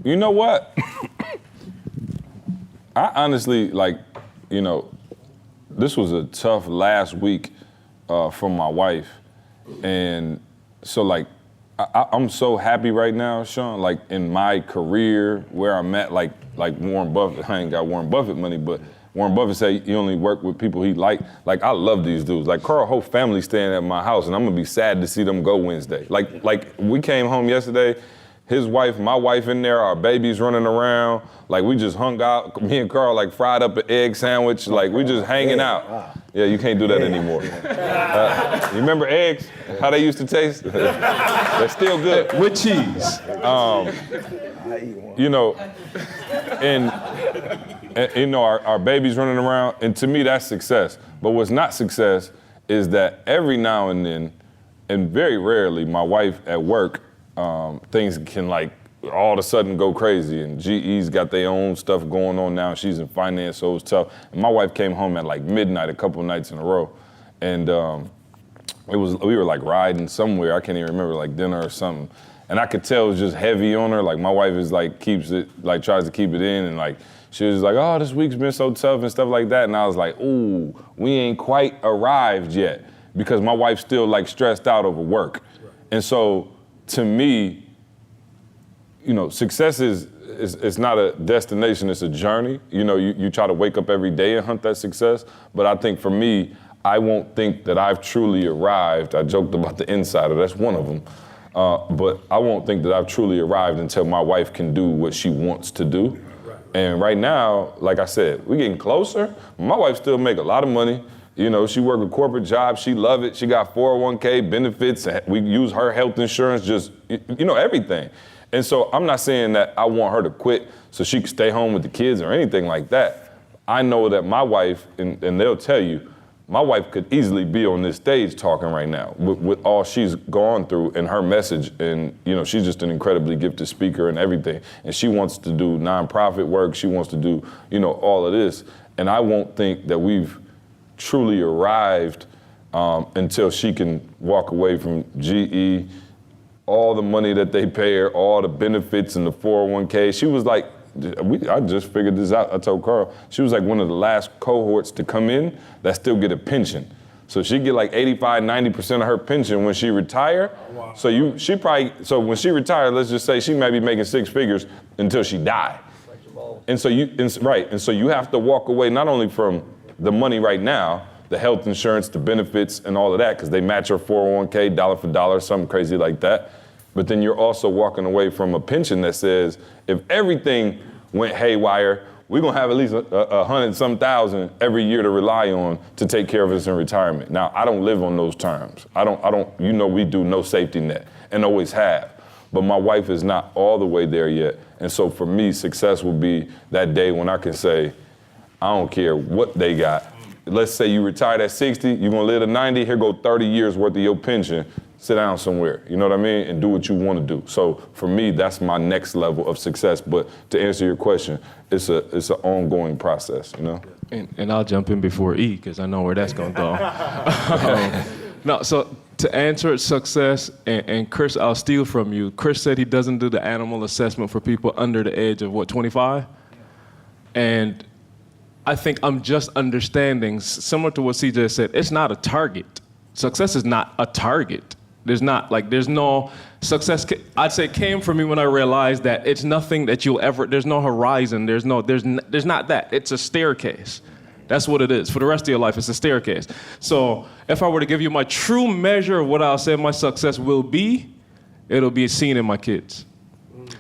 You know what? I honestly, this was a tough last week for my wife. And so, I'm so happy right now, Sean, in my career, where I'm at, like Warren Buffett. I ain't got Warren Buffett money, but Warren Buffett said he only work with people he like. Like, I love these dudes. Like, Carl, whole family staying at my house, and I'm gonna be sad to see them go Wednesday. Like we came home yesterday, his wife, my wife in there, our babies running around. Like, we just hung out. Me and Carl, fried up an egg sandwich. Like, we just hanging out. Wow. Yeah, you can't do that anymore. You remember eggs? How they used to taste? They're still good. With cheese. Our babies running around, and to me, that's success. But what's not success is that every now and then, and very rarely, my wife at work, things can all of a sudden go crazy, and GE's got their own stuff going on now. She's in finance, so it's tough. And my wife came home at midnight a couple nights in a row, and we were riding somewhere. I can't even remember, dinner or something. And I could tell it was just heavy on her. My wife is keeps it, tries to keep it in, and she was like, oh, this week's been so tough and stuff like that. And I was like, ooh, we ain't quite arrived yet, because my wife's still stressed out over work. Right. And so to me, success is not a destination, it's a journey. You try to wake up every day and hunt that success. But I think for me, I won't think that I've truly arrived. I joked about the insider, that's one of them. But I won't think that I've truly arrived until my wife can do what she wants to do. And right now, like I said, we're getting closer. My wife still make a lot of money. She work a corporate job, she love it. She got 401k benefits. We use her health insurance, just, everything. And so I'm not saying that I want her to quit so she can stay home with the kids or anything like that. I know that my wife, and they'll tell you, my wife could easily be on this stage talking right now with all she's gone through and her message. And, she's just an incredibly gifted speaker and everything. And she wants to do nonprofit work. She wants to do, all of this. And I won't think that we've truly arrived until she can walk away from GE, all the money that they pay her, all the benefits and the 401k. She was I just figured this out. I told Carl, she was one of the last cohorts to come in that still get a pension. So she get 85, 90% of her pension when she retire. Oh, wow. So when she retired, let's just say she might be making 6 figures until she die. And so you have to walk away not only from the money right now, the health insurance, the benefits, and all of that, because they match her 401k dollar for dollar, something crazy like that. But then you're also walking away from a pension that says, if everything went haywire, we're gonna have at least 100-some thousand every year to rely on to take care of us in retirement. Now, I don't live on those terms. I don't, we do no safety net and always have. But my wife is not all the way there yet. And so for me, success will be that day when I can say, I don't care what they got. Let's say you retired at 60, you're gonna live to 90, here go 30 years worth of your pension. Sit down somewhere, you know what I mean? And do what you want to do. So for me, that's my next level of success. But to answer your question, it's an ongoing process, And I'll jump in before E, because I know where that's gonna go. No, so to answer success, and Chris, I'll steal from you. Chris said he doesn't do the animal assessment for people under the age of 25? And I think I'm just understanding, similar to what CJ said, it's not a target. Success is not a target. There's no success. I'd say came for me when I realized that it's nothing that you'll ever, there's no horizon, there's not that. It's a staircase. That's what it is. For the rest of your life, it's a staircase. So if I were to give you my true measure of what I'll say my success will be, it'll be seen in my kids.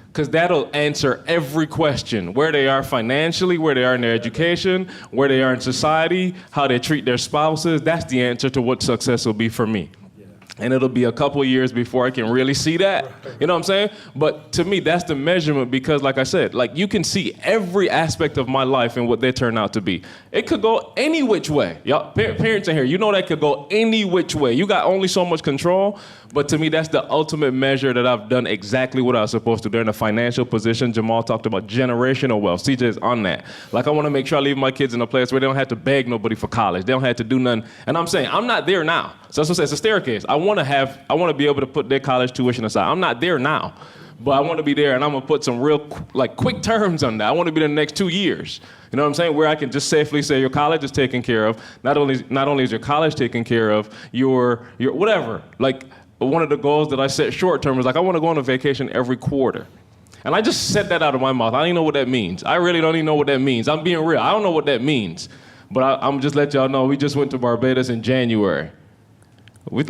Because that'll answer every question, where they are financially, where they are in their education, where they are in society, how they treat their spouses. That's the answer to what success will be for me. And it'll be a couple of years before I can really see that. You know what I'm saying? But to me, that's the measurement because, like I said, like you can see every aspect of my life and what they turn out to be. It could go any which way. Y'all, parents in here, you know that could go any which way. You got only so much control. But to me, that's the ultimate measure that I've done exactly what I was supposed to. They're in a financial position. Jamal talked about generational wealth. CJ is on that. Like, I want to make sure I leave my kids in a place where they don't have to beg nobody for college. They don't have to do nothing. And I'm saying, I'm not there now. So that's what I said, it's a staircase. I want to be able to put their college tuition aside. I'm not there now, but I want to be there, and I'm going to put some real, quick terms on that. I want to be there in the next 2 years. You know what I'm saying? Where I can just safely say your college is taken care of. Not only is your college taken care of, your whatever. Like, one of the goals that I set short term was like, I want to go on a vacation every quarter. And I just said that out of my mouth. I don't even know what that means. I really don't even know what that means. I'm being real. I don't know what that means. But I'm just let y'all know, we just went to Barbados in January.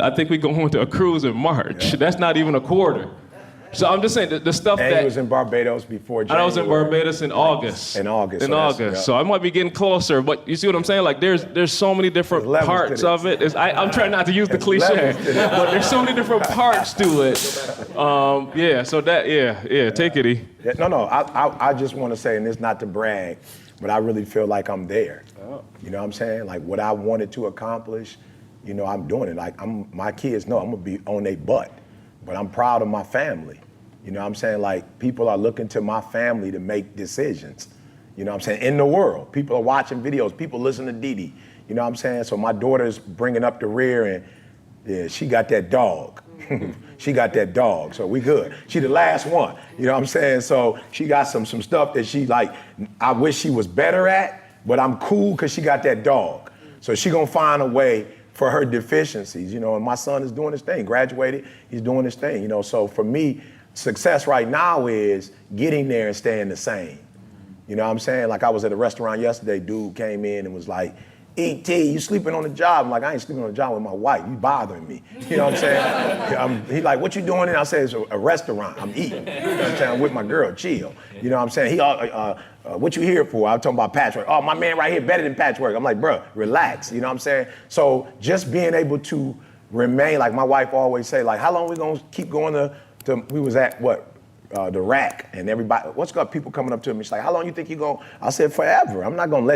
I think we're going to a cruise in March. Yeah. That's not even a quarter. So I'm just saying the stuff and that... he was in Barbados before January. I was in Barbados in August. In August. Yeah. So I might be getting closer, but you see what I'm saying? Like there's so many different parts of it. I'm trying not to use the cliche, but there's so many different parts to it. Take it, E. Yeah, no, I just want to say, and it's not to brag, but I really feel like I'm there. Oh. You know what I'm saying? Like what I wanted to accomplish, you know, I'm doing it. Like my kids know I'm gonna be on their butt, but I'm proud of my family. You know what I'm saying? Like people are looking to my family to make decisions. You know what I'm saying? In the world, people are watching videos, people listen to Didi. You know what I'm saying? So my daughter's bringing up the rear and yeah, she got that dog. She got that dog, so we good. She the last one, you know what I'm saying? So she got some stuff that she like, I wish she was better at, but I'm cool because she got that dog. So she gonna find a way for her deficiencies, you know, and my son is doing his thing, graduated, he's doing his thing, you know, so for me, success right now is getting there and staying the same. You know what I'm saying? Like I was at a restaurant yesterday, dude came in and was like, E.T., you sleeping on the job? I'm like, I ain't sleeping on the job with my wife, you bothering me. You know what I'm saying? He like, what you doing? And I said, it's a restaurant, I'm eating. You know what I'm saying? I'm with my girl, chill. You know what I'm saying? What you here for? I'm talking about patchwork. Oh, my man right here better than patchwork. I'm like, bro, relax. You know what I'm saying? So just being able to remain, like my wife always say, like, how long we gonna keep going to we was at what? The rack, and everybody, what's got people coming up to me? She's like, how long you think you gonna? I said, forever. I'm not gonna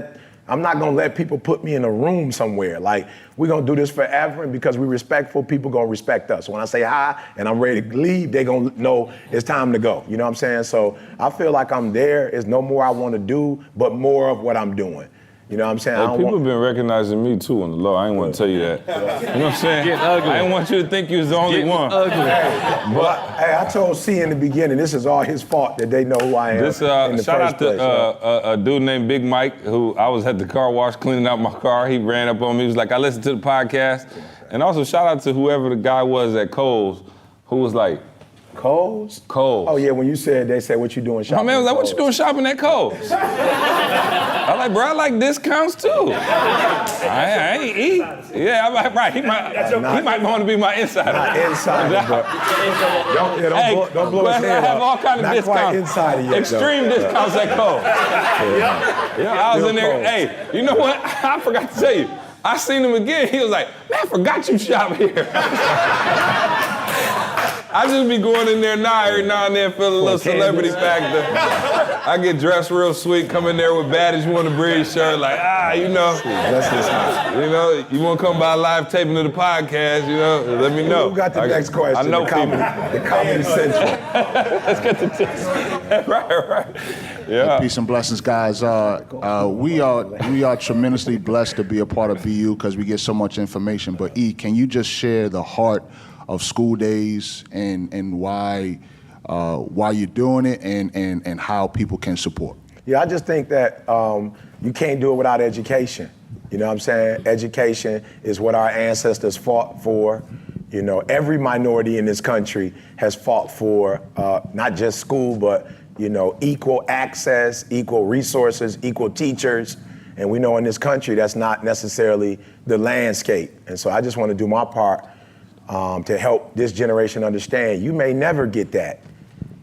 let people put me in a room somewhere. Like, we're gonna do this forever, and because we're respectful, people gonna respect us. When I say hi and I'm ready to leave, they gonna know it's time to go. You know what I'm saying? So I feel like I'm there. There's no more I wanna do, but more of what I'm doing. You know what I'm saying? Hey, people have been recognizing me too on the low. I ain't want to tell you that. You know what I'm saying? I didn't want you to think you was the only one. Hey, I told C in the beginning, this is all his fault that they know who I am. Shout out to a dude named Big Mike, who I was at the car wash cleaning out my car. He ran up on me. He was like, I listened to the podcast. And also shout out to whoever the guy was at Kohl's who was like, Kohl's? Kohl's. Oh yeah, when you said, they said, what you doing shopping? My man was like, what you doing shopping at Kohl's? I like, bro, I like discounts too. I ain't eat. Yeah, I'm like, right, he might want to be my insider. Not insider, but don't blow his head I have all kinds of discounts. Not quite insider yet, extreme discounts at Kohl's. Yeah, I was in there, hey, you know what? I forgot to tell you. I seen him again, he was like, man, I forgot you shop here. I just be going in there now, every now and then, feel a little celebrity factor. I get dressed real sweet, come in there with Baddest Wanna Breathe shirt, like, you know. You know, you wanna come by live taping of the podcast, you know, let me know. Who got the next question? I know the Comedy Central. Let's get to this. Right. Yeah. Peace and blessings, guys. We are tremendously blessed to be a part of BU because we get so much information. But E, can you just share the heart of school days and why you're doing it and how people can support? Yeah, I just think that you can't do it without education. You know what I'm saying? Education is what our ancestors fought for. You know, every minority in this country has fought for not just school, but, you know, equal access, equal resources, equal teachers. And we know in this country that's not necessarily the landscape. And so I just want to do my part to help this generation understand you may never get that.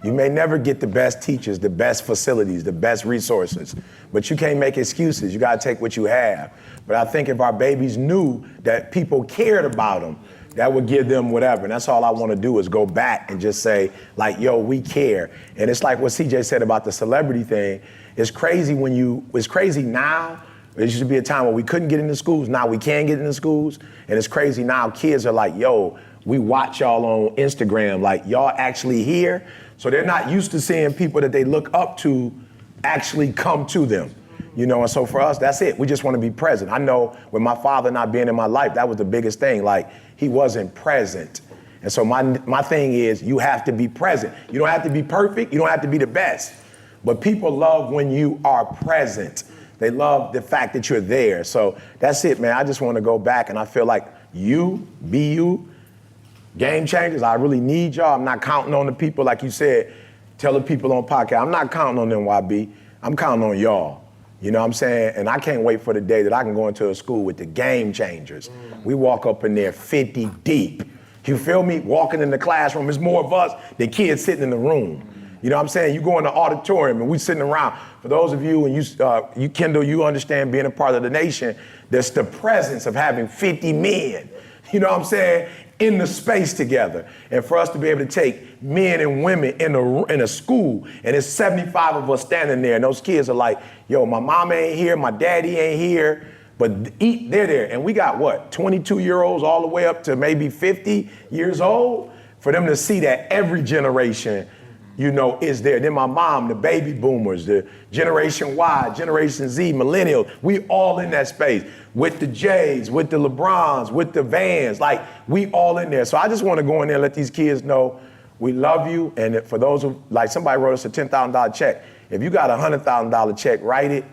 You may never get the best teachers, the best facilities, the best resources, but you can't make excuses. You gotta take what you have. But I think if our babies knew that people cared about them, that would give them whatever. And that's all I want to do is go back and just say, like, yo, we care. And it's like what CJ said about the celebrity thing. It's crazy it's crazy now. There used to be a time where we couldn't get into schools. Now we can get into schools. And it's crazy now. Kids are like, yo, we watch y'all on Instagram. Like, y'all actually here. So they're not used to seeing people that they look up to actually come to them. You know, and so for us, that's it. We just want to be present. I know with my father not being in my life, that was the biggest thing. Like, he wasn't present. And so my thing is, you have to be present. You don't have to be perfect. You don't have to be the best. But people love when you are present. They love the fact that you're there. So that's it, man. I just want to go back, and I feel like you, BU, Game Changers, I really need y'all. I'm not counting on the people, like you said, tell the people on podcast. I'm not counting on them, YB. I'm counting on y'all. You know what I'm saying? And I can't wait for the day that I can go into a school with the Game Changers. We walk up in there 50 deep. You feel me? Walking in the classroom, there's more of us than kids sitting in the room. You know what I'm saying? You go in the auditorium and we sitting around. For those of you, and you Kendall, you understand being a part of the nation, there's the presence of having 50 men, you know what I'm saying, in the space together. And for us to be able to take men and women in a school, and there's 75 of us standing there, and those kids are like, yo, my mama ain't here, my daddy ain't here, but they're there. And we got what, 22-year-olds all the way up to maybe 50 years old? For them to see that every generation, you know, is there. Then my mom, the baby boomers, the Generation Y, Generation Z, millennials, we all in that space with the Jays, with the LeBrons, with the Vans, like we all in there. So I just want to go in there and let these kids know we love you. And for those who, like somebody wrote us a $10,000 check. If you got a $100,000 check, write it,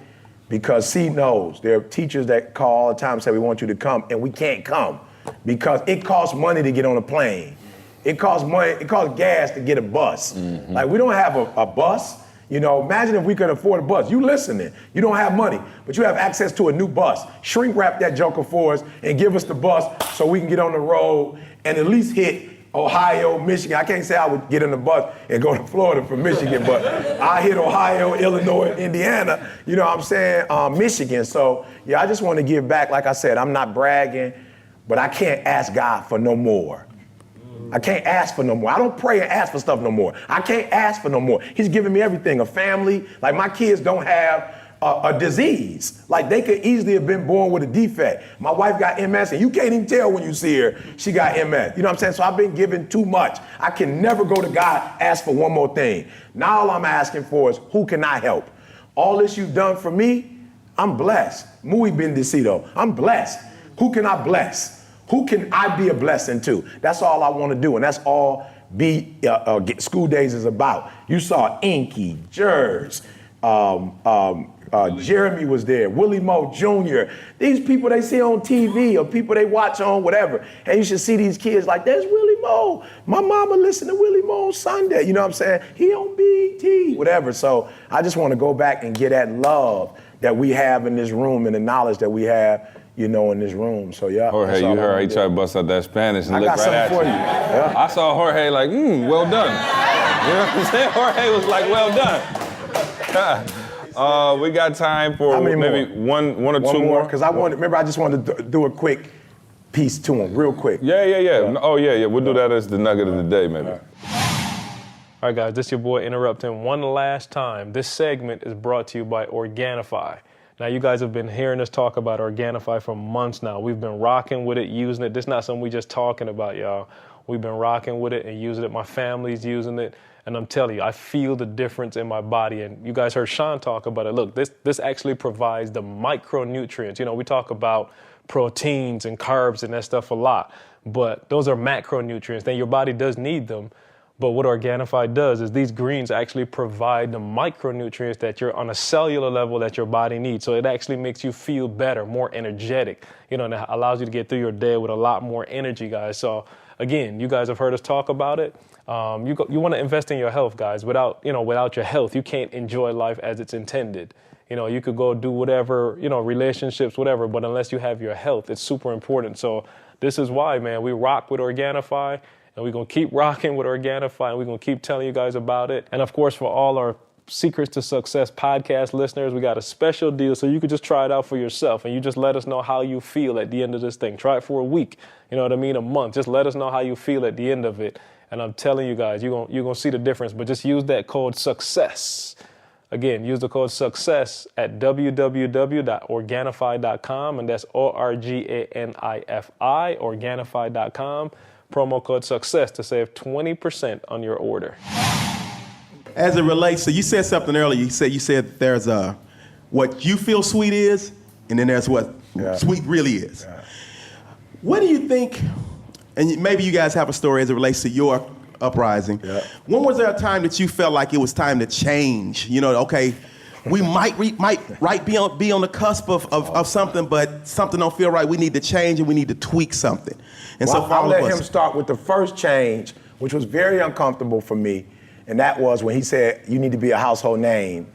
because C knows. There are teachers that call all the time and say we want you to come, and we can't come because it costs money to get on a plane. It costs money, it costs gas to get a bus. Mm-hmm. Like, we don't have a bus. You know, imagine if we could afford a bus. You listening, you don't have money, but you have access to a new bus. Shrink wrap that joker for us and give us the bus so we can get on the road and at least hit Ohio, Michigan. I can't say I would get in the bus and go to Florida from Michigan, but I hit Ohio, Illinois, Indiana, you know what I'm saying, Michigan. So, yeah, I just want to give back. Like I said, I'm not bragging, but I can't ask God for no more. I can't ask for no more. I don't pray and ask for stuff no more. I can't ask for no more. He's giving me everything, a family. Like, my kids don't have a disease. Like, they could easily have been born with a defect. My wife got MS, and you can't even tell when you see her, she got MS. You know what I'm saying? So I've been given too much. I can never go to God, ask for one more thing. Now all I'm asking for is, who can I help? All this you've done for me, I'm blessed. Muy bendecido. I'm blessed. Who can I bless? Who can I be a blessing to? That's all I want to do, and that's all School Days is about. You saw Inky, Jers, Jeremy was there, Willie Moe Jr. These people they see on TV or people they watch on whatever, and you should see these kids like, there's Willie Moe. My mama listened to Willie Moe on Sunday. You know what I'm saying? He on BET, whatever. So I just want to go back and get that love that we have in this room and the knowledge that we have, you know, in this room. So yeah. Jorge, you heard he tried to bust out that Spanish and look right at you. I got something for you. Yeah. I saw Jorge like, well done. You know what I'm saying? Jorge was like, well done. We got time for maybe one or two more. Because I just wanted to do a quick piece to him, real quick. Yeah. Oh, yeah. We'll do that as the nugget of the day, maybe. All right, guys, this is your boy interrupting one last time. This segment is brought to you by Organifi. Now, you guys have been hearing us talk about Organifi for months now. We've been rocking with it, using it. This is not something we just talking about, y'all. We've been rocking with it and using it. My family's using it. And I'm telling you, I feel the difference in my body. And you guys heard Sean talk about it. Look, this actually provides the micronutrients. You know, we talk about proteins and carbs and that stuff a lot, but those are macronutrients. Then your body does need them. But what Organifi does is these greens actually provide the micronutrients that you're on a cellular level that your body needs. So it actually makes you feel better, more energetic, you know, and it allows you to get through your day with a lot more energy, guys. So again, you guys have heard us talk about it. You want to invest in your health, guys. Without your health, you can't enjoy life as it's intended. You know, you could go do whatever, you know, relationships, whatever, but unless you have your health, it's super important. So this is why, man, we rock with Organifi. And we're going to keep rocking with Organifi, and we're going to keep telling you guys about it. And, of course, for all our Secrets to Success podcast listeners, we got a special deal so you could just try it out for yourself, and you just let us know how you feel at the end of this thing. Try it for a week, you know what I mean, a month. Just let us know how you feel at the end of it. And I'm telling you guys, you're gonna see the difference, but just use that code SUCCESS. Again, use the code SUCCESS at www.organifi.com, and that's ORGANIFI, Organifi.com. Promo code SUCCESS to save 20% on your order. As it relates to, you said something earlier. You said there's what you feel sweet is, and then there's what sweet really is. Yeah. What do you think, and maybe you guys have a story as it relates to your uprising. Yeah. When was there a time that you felt like it was time to change? You know, okay, we might be on the cusp of something, but something don't feel right. We need to change and we need to tweak something. And Well, so for I'll all of let us, him start with the first change, which was very uncomfortable for me. And that was when he said, you need to be a household name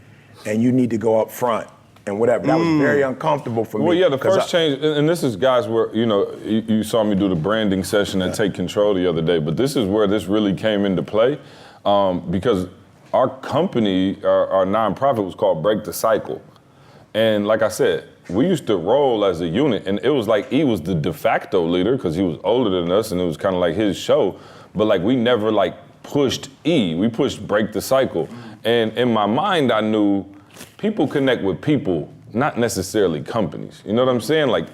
and you need to go up front and whatever. That was very uncomfortable for me. Well, yeah, the first change, and this is guys where, you know, you saw me do the branding session and Take Control the other day, but this is where this really came into play because our company, our nonprofit was called Break the Cycle. And like I said, we used to roll as a unit, and it was like E was the de facto leader because he was older than us and it was kind of like his show, but like we never like pushed E, we pushed Break the Cycle. And in my mind, I knew people connect with people, not necessarily companies. You know what I'm saying? Like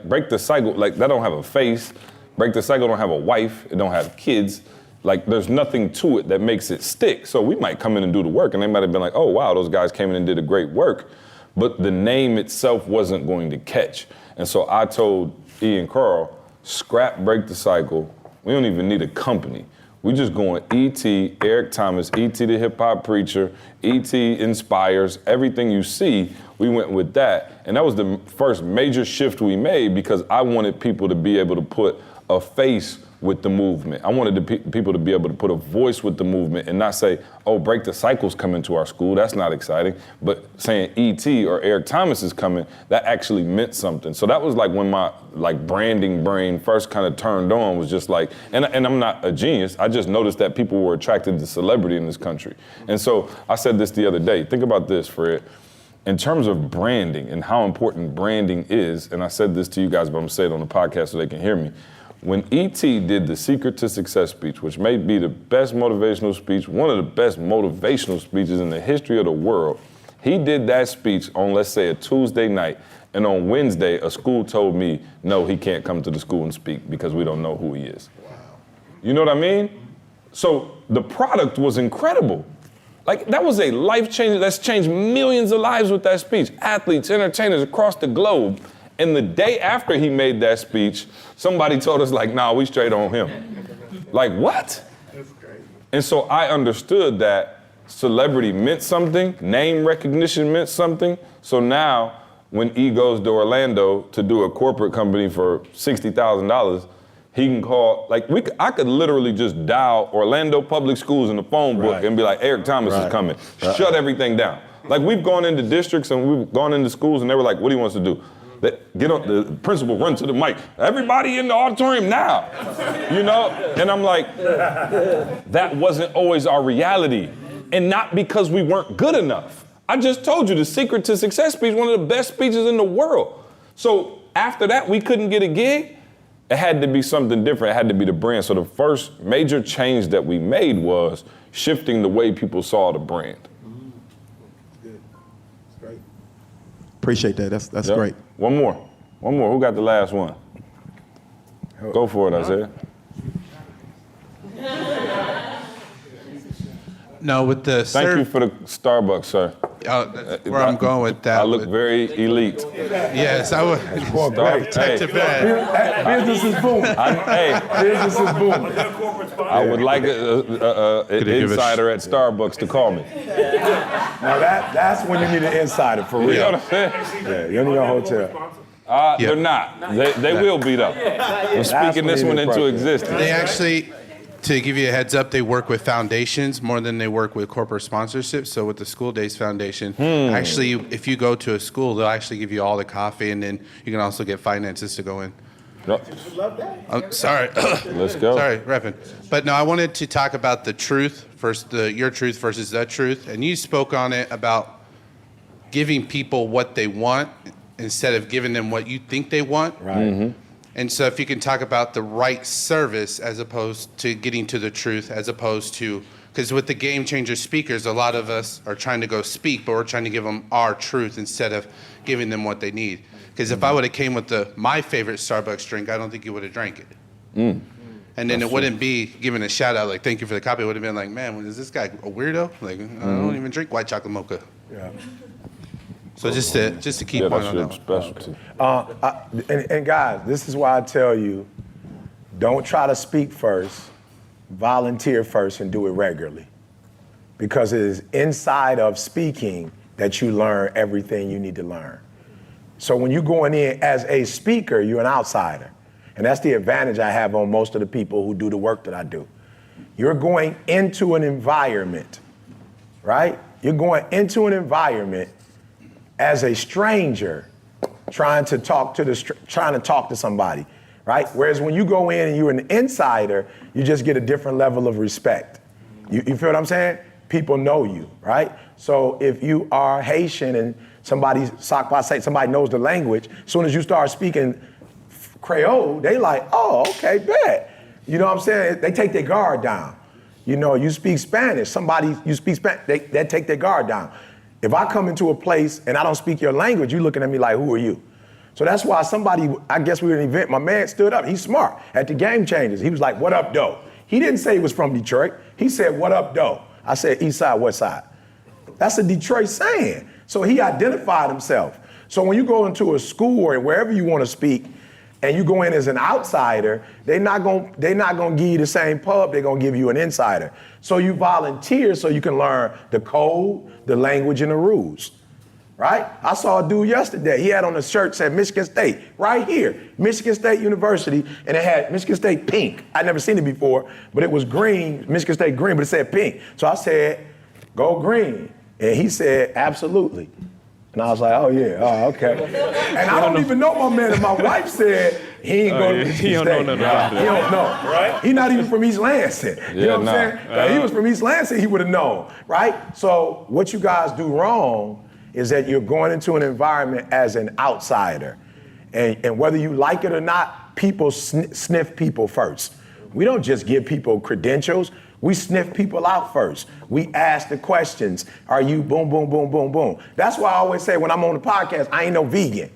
Break the Cycle, like that don't have a face. Break the Cycle don't have a wife, it don't have kids. Like there's nothing to it that makes it stick. So we might come in and do the work and they might have been like, oh wow, those guys came in and did a great work. But the name itself wasn't going to catch. And so I told E and Carl, scrap Break the Cycle. We don't even need a company. We just going E.T., Eric Thomas, E.T. the hip hop preacher, E.T. inspires, everything you see, we went with that. And that was the first major shift we made because I wanted people to be able to put a face with the movement. I wanted the people to be able to put a voice with the movement and not say, oh, Break the Cycle's coming to our school, that's not exciting. But saying E.T. or Eric Thomas is coming, that actually meant something. So that was like when my like branding brain first kind of turned on, was just like, and I'm not a genius, I just noticed that people were attracted to celebrity in this country. And so I said this the other day, think about this, Fred. In terms of branding and how important branding is, and I said this to you guys, but I'm gonna say it on the podcast so they can hear me. When E.T. did the Secret to Success speech, which may be the best motivational speech, one of the best motivational speeches in the history of the world, he did that speech on, let's say, a Tuesday night, and on Wednesday, a school told me, no, he can't come to the school and speak because we don't know who he is. Wow. You know what I mean? So the product was incredible. Like, that was a life changer that's changed millions of lives with that speech. Athletes, entertainers across the globe. And the day after he made that speech, somebody told us like, nah, we straight on him. Like, what? That's crazy. And so I understood that celebrity meant something, name recognition meant something. So now when E goes to Orlando to do a corporate company for $60,000, he can call, like I could literally just dial Orlando Public Schools in the phone book and be like, Eric Thomas is coming. Shut everything down. Like we've gone into districts and we've gone into schools and they were like, what do you want us to do? Get on, the principal run to the mic. Everybody in the auditorium now, you know? And I'm like, that wasn't always our reality. And not because we weren't good enough. I just told you the Secret to Success speech, one of the best speeches in the world. So after that, we couldn't get a gig. It had to be something different. It had to be the brand. So the first major change that we made was shifting the way people saw the brand. Good. That's great. Appreciate that. That's great. One more. Who got the last one? Go for it, Isaiah. No, with the Thank you for the Starbucks, sir. That's where I'm going with that. I look very elite. Yes, I would. Protect it bad. Business is booming. Business is booming. I would like an insider at Starbucks to call me. Now that's when you need an insider, for real. You know what I'm saying? Yeah, you're in your hotel. They're not. They will be though. I'm speaking this one into existence. They actually, to give you a heads up, they work with foundations more than they work with corporate sponsorships. So with the School Days Foundation, actually, if you go to a school, they'll actually give you all the coffee, and then you can also get finances to go in. No. I'm sorry. Let's go. Sorry, repping. But no, I wanted to talk about the truth your truth versus the truth, and you spoke on it about giving people what they want instead of giving them what you think they want. Right. Mm-hmm. And so if you can talk about the right service as opposed to getting to the truth, as opposed to, because with the Game Changer speakers, a lot of us are trying to go speak, but we're trying to give them our truth instead of giving them what they need. Because if I would have came with my favorite Starbucks drink, I don't think you would have drank it. And then it wouldn't be giving a shout out like, thank you for the copy. It would have been like, man, is this guy a weirdo? Like, I don't even drink white chocolate mocha. Yeah. So just to keep Yeah, on that's that your one. specialty. And guys, this is why I tell you, don't try to speak first, volunteer first, and do it regularly. Because it is inside of speaking that you learn everything you need to learn. So when you're going in as a speaker, you're an outsider. And that's the advantage I have on most of the people who do the work that I do. You're going into an environment, right? You're going into an environment as a stranger trying to talk to somebody, right? Whereas when you go in and you're an insider, you just get a different level of respect. You feel what I'm saying? People know you, right? So if you are Haitian and somebody knows the language, as soon as you start speaking Creole, they like, oh, okay, bet. You know what I'm saying? They take their guard down. You know, you speak Spanish, you speak Spanish, they take their guard down. If I come into a place and I don't speak your language, you looking at me like, who are you? So that's why I guess we were at an event, my man stood up, he's smart, at the Game Changers. He was like, what up, doe? He didn't say he was from Detroit. He said, what up, doe? I said, east side, west side. That's a Detroit saying. So he identified himself. So when you go into a school or wherever you want to speak, and you go in as an outsider, they're not gonna give you the same pub, they're gonna give you an insider. So you volunteer so you can learn the code, the language, and the rules, right? I saw a dude yesterday, he had on a shirt said Michigan State, right here, Michigan State University, and it had Michigan State pink. I'd never seen it before, but it was green, Michigan State green, but it said pink. So I said, go green. And he said, absolutely. And I was like, oh yeah, oh okay. And I don't even know my man, and my wife said he ain't going to Michigan State. He don't know nothing about that. He don't know, right? He not even from East Lansing. You know what I'm saying? If he was from East Lansing, he would have known, right? So what you guys do wrong is that you're going into an environment as an outsider. And whether you like it or not, people sniff people first. We don't just give people credentials. We sniff people out first. We ask the questions. Are you boom, boom, boom, boom, boom? That's why I always say when I'm on the podcast, I ain't no vegan.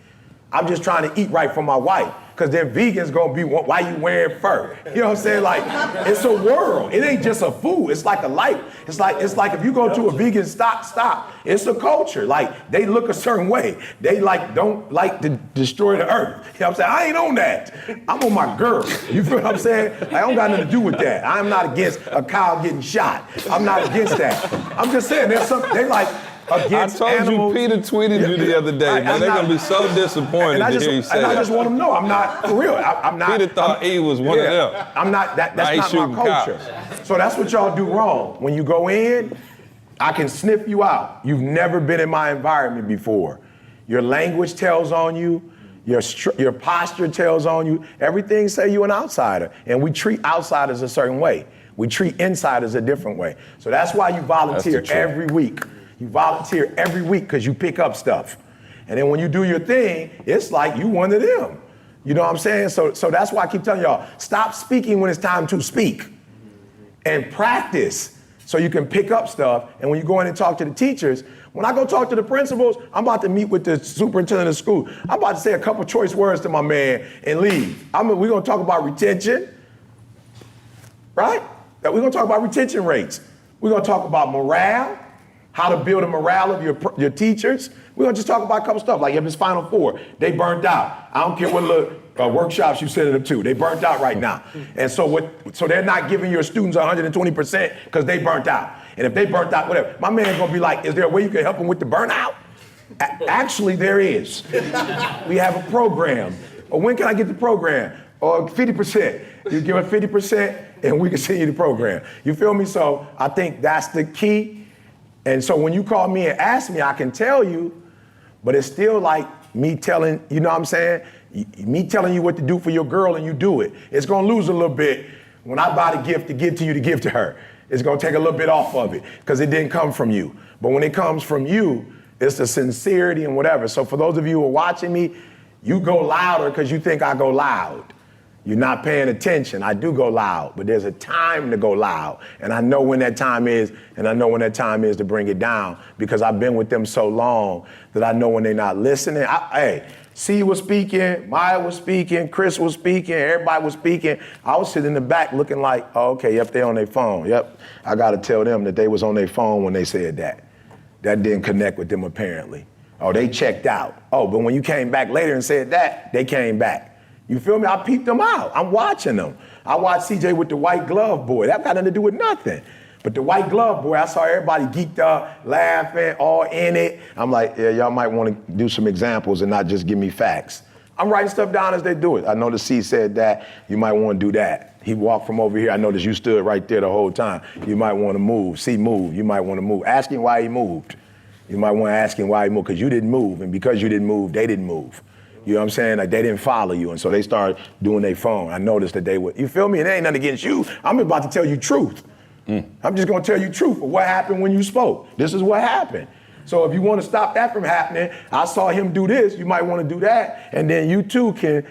I'm just trying to eat right for my wife. Because then vegans gonna be, why you wearing fur? You know what I'm saying? Like, it's a world. It ain't just a food. It's like a life. It's like if you go to a vegan stop, it's a culture. Like, they look a certain way. They don't like to destroy the earth. You know what I'm saying? I ain't on that. I'm on my girl. You feel what I'm saying? I don't got nothing to do with that. I'm not against a cow getting shot. I'm not against that. I'm just saying, they like, against I told animals. you Peter tweeted you the other day, man. They're going to be so disappointed to hear you say that. And I just want them to know, I'm not, for real, I'm not. Peter thought he was one of them. I'm not, that's not my culture. Cops. So that's what y'all do wrong. When you go in, I can sniff you out. You've never been in my environment before. Your language tells on you. Your posture tells on you. Everything say you an outsider. And we treat outsiders a certain way. We treat insiders a different way. So that's why you volunteer every week. You volunteer every week because you pick up stuff. And then when you do your thing, it's like you one of them. You know what I'm saying? So that's why I keep telling y'all, stop speaking when it's time to speak. And practice so you can pick up stuff. And when you go in and talk to the teachers, when I go talk to the principals, I'm about to meet with the superintendent of school. I'm about to say a couple choice words to my man and leave. We're going to talk about retention, right? We're going to talk about retention rates. We're going to talk about morale, how to build a morale of your teachers. We're gonna just talk about a couple stuff, like if it's Final Four, they burnt out. I don't care what little workshops you send them to, they burnt out right now. And so they're not giving your students 120% because they burnt out. And if they burnt out, whatever, my man's gonna be like, is there a way you can help them with the burnout? Actually, there is. We have a program. Or when can I get the program? Or 50%. You give us 50% and we can send you the program. You feel me? So I think that's the key. And so when you call me and ask me, I can tell you, but it's still like me telling, you know what I'm saying? Me telling you what to do for your girl and you do it, it's gonna lose a little bit when I buy the gift to give to you to give to her. It's gonna take a little bit off of it because it didn't come from you. But when it comes from you, it's the sincerity and whatever. So for those of you who are watching me, you go louder because you think I go loud. You're not paying attention. I do go loud, but there's a time to go loud. And I know when that time is, and I know when that time is to bring it down because I've been with them so long that I know when they're not listening. Hey, C was speaking, Maya was speaking, Chris was speaking, everybody was speaking. I was sitting in the back looking like, oh, okay, yep, they're on their phone. Yep, I got to tell them that they was on their phone when they said that. That didn't connect with them apparently. Oh, they checked out. Oh, but when you came back later and said that, they came back. You feel me? I peeped them out. I'm watching them. I watched CJ with the white glove boy. That got nothing to do with nothing. But the white glove boy, I saw everybody geeked up, laughing, all in it. I'm like, yeah, y'all might want to do some examples and not just give me facts. I'm writing stuff down as they do it. I noticed C said that. You might want to do that. He walked from over here. I noticed you stood right there the whole time. You might want to move. C moved. You might want to move. Ask him why he moved. You might want to ask him why he moved because you didn't move. And because you didn't move, they didn't move. You know what I'm saying? Like they didn't follow you, and so they started doing their phone. I noticed that they would, you feel me? It ain't nothing against you. I'm about to tell you truth. I'm just gonna tell you truth of what happened when you spoke. This is what happened. So if you wanna stop that from happening, I saw him do this, you might wanna do that, and then you too can,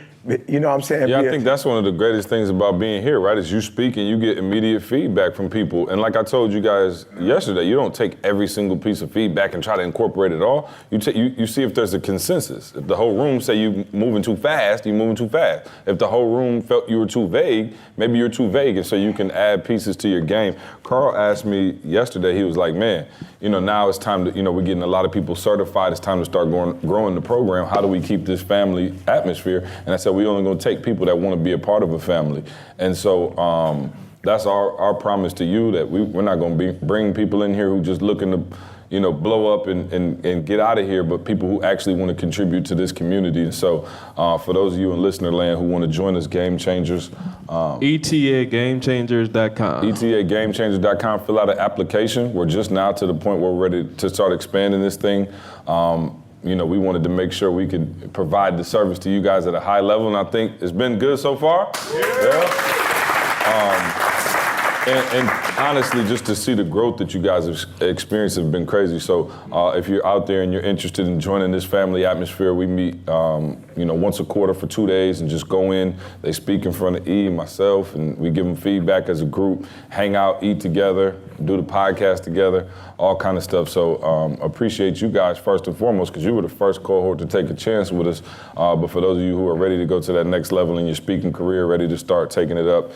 you know what I'm saying? Yeah, I think that's one of the greatest things about being here, right? Is you speak and you get immediate feedback from people. And like I told you guys yesterday, you don't take every single piece of feedback and try to incorporate it all. You see if there's a consensus. If the whole room say you moving too fast, you moving too fast. If the whole room felt you were too vague, maybe you're too vague, and so you can add pieces to your game. Carl asked me yesterday, he was like, man, now it's time to, we're getting a lot of people certified. It's time to start growing the program. How do we keep this family atmosphere? And I said, we only gonna take people that want to be a part of a family. And so that's our promise to you, that we're not gonna bring people in here who just looking to, blow up and get out of here, but people who actually want to contribute to this community. And so for those of you in listener land who want to join us, Game Changers. ETAGameChangers.com. ETAGameChangers.com, fill out an application. We're just now to the point where we're ready to start expanding this thing. We wanted to make sure we could provide the service to you guys at a high level, and I think it's been good so far. Yeah. And honestly, just to see the growth that you guys have experienced have been crazy. So if you're out there and you're interested in joining this family atmosphere, we meet once a quarter for 2 days and just go in. They speak in front of E, myself, and we give them feedback as a group, hang out, eat together, do the podcast together, all kind of stuff. So appreciate you guys first and foremost, because you were the first cohort to take a chance with us. But for those of you who are ready to go to that next level in your speaking career, ready to start taking it up,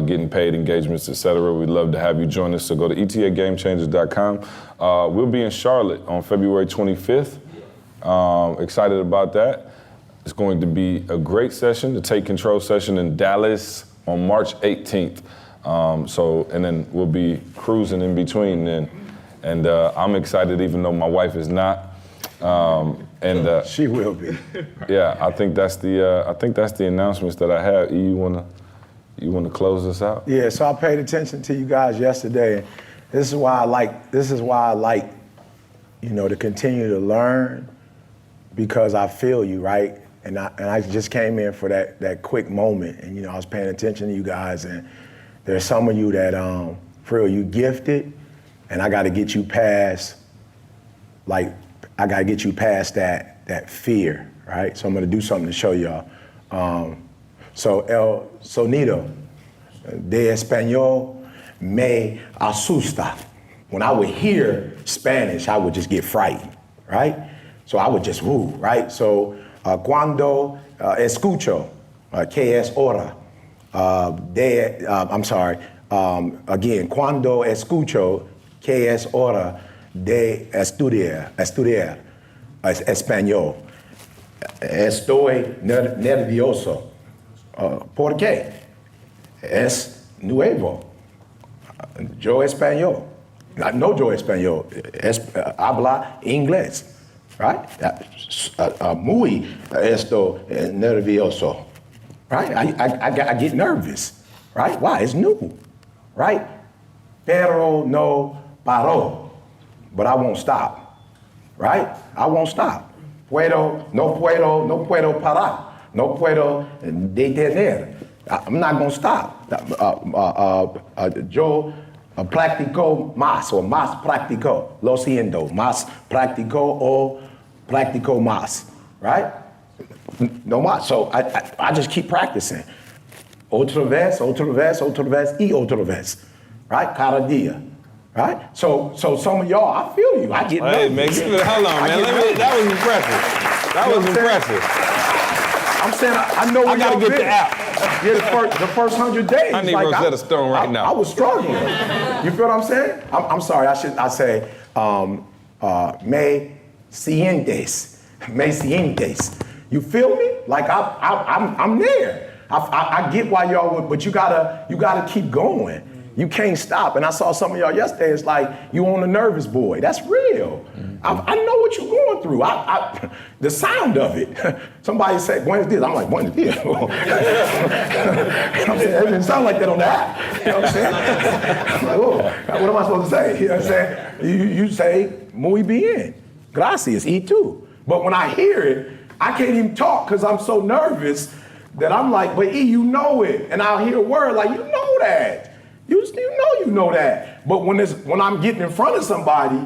getting paid engagements, etc., we'd love to have you join us. So go to ETAGameChangers.com. We'll be in Charlotte on February 25th. Excited about that. It's going to be a great session, the Take Control session in Dallas on March 18th. And then we'll be cruising in between then. And I'm excited, even though my wife is not. She will be. Yeah, I think that's the announcements that I have. You wanna close this out? Yeah. So I paid attention to you guys yesterday. This is why I like, to continue to learn, because I feel you, right? And I just came in for that quick moment, and I was paying attention to you guys, and there's some of you that, for real, you gifted, and I got to get you past, that fear, right? So I'm gonna do something to show y'all. So el sonido de español me asusta. When I would hear Spanish, I would just get frightened, right? So I would just woo, right? So cuando escucho que es hora again, cuando escucho que es hora de estudiar español, estoy nervioso. ¿Por qué? Es nuevo. Yo español. No yo español. Habla inglés. Right? Muy estoy nervioso. Right? I get nervous. Right? Why? It's new. Right? Pero no paro. But I won't stop. Right? I won't stop. No puedo parar. No puedo detener. I'm not gonna stop. Yo practico más, or más practico. Lo siento, más practico o practico más, right? No más. So I just keep practicing. Otra vez, y otra vez, right? Cada día, right? So some of y'all, I feel you. I get nervous. Hey, man, hold on, man. That was impressive. That was impressive. I'm saying I know where I gotta y'all get been. the app. Yeah, the first 100 days. I need Rosetta Stone right now. I was struggling. You feel what I'm saying? I'm sorry. I say me sientes. You feel me? Like I'm there. I get why y'all would, but you gotta keep going. You can't stop. And I saw some of y'all yesterday. It's like you on a nervous boy. That's real. I know what you're going through. The sound of it. Somebody say Buenos dias. I'm like Buenos dias. You know what I'm saying? It didn't sound like that on the app. You know what I'm saying? I'm like, oh, what am I supposed to say? You know what I'm saying? You say muy bien, gracias, y tú. But when I hear it, I can't even talk because I'm so nervous that I'm like, but E, you know it. And I'll hear a word like, you know that. You know that. But when I'm getting in front of somebody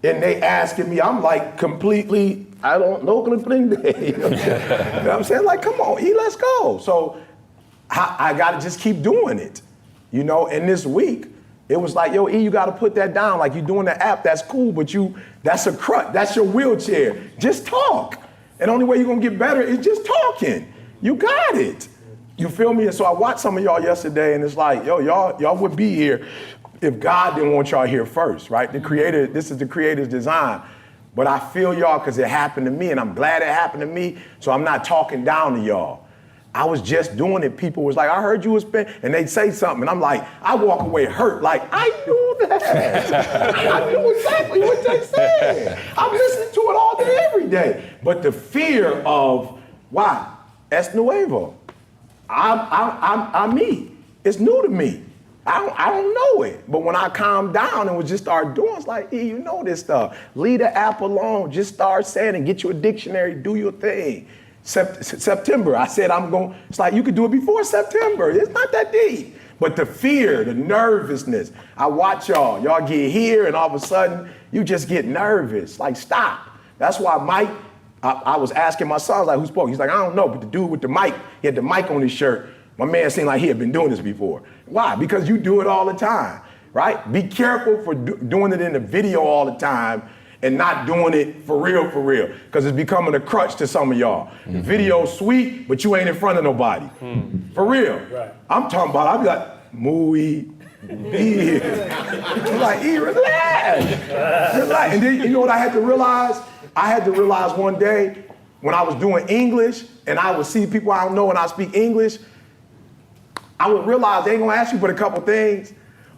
and they asking me, I'm like completely, I don't know. You know what I'm saying? Like, come on, E, let's go. So I gotta just keep doing it. You know, and this week, it was like, yo, E, you gotta put that down. Like, you're doing the app, that's cool, but that's a crutch, that's your wheelchair. Just talk. And the only way you're gonna get better is just talking. You got it. You feel me? And so I watched some of y'all yesterday, and it's like, yo, y'all would be here if God didn't want y'all here first, right? This is the creator's design. But I feel y'all because it happened to me, and I'm glad it happened to me, so I'm not talking down to y'all. I was just doing it. People was like, I heard you was and they'd say something, and I'm like, I walk away hurt, like, I knew that. I knew exactly what they said. I'm listening to it all day, every day. But the fear of, why? Es nuevo. I'm me. It's new to me. I don't know it. But when I calm down and would just start doing, it's like, you know this stuff. Leave the app alone. Just start saying it. Get you a dictionary. Do your thing. September, I said it's like you could do it before September. It's not that deep. But the fear, the nervousness, I watch y'all get here and all of a sudden you just get nervous. Like, stop. That's why Mike, I was asking my son, like, who spoke? He's like, I don't know, but the dude with the mic, he had the mic on his shirt. My man seemed like he had been doing this before. Why? Because you do it all the time, right? Be careful for doing it in the video all the time and not doing it for real, because it's becoming a crutch to some of y'all. The video's sweet, but you ain't in front of nobody. For real. Right. I'm talking about, I'll be like, muy bien. I'm like, relax. And then, you know what I had to realize? I had to realize one day when I was doing English and I would see people I don't know and I speak English, I would realize they ain't gonna ask you but a couple things.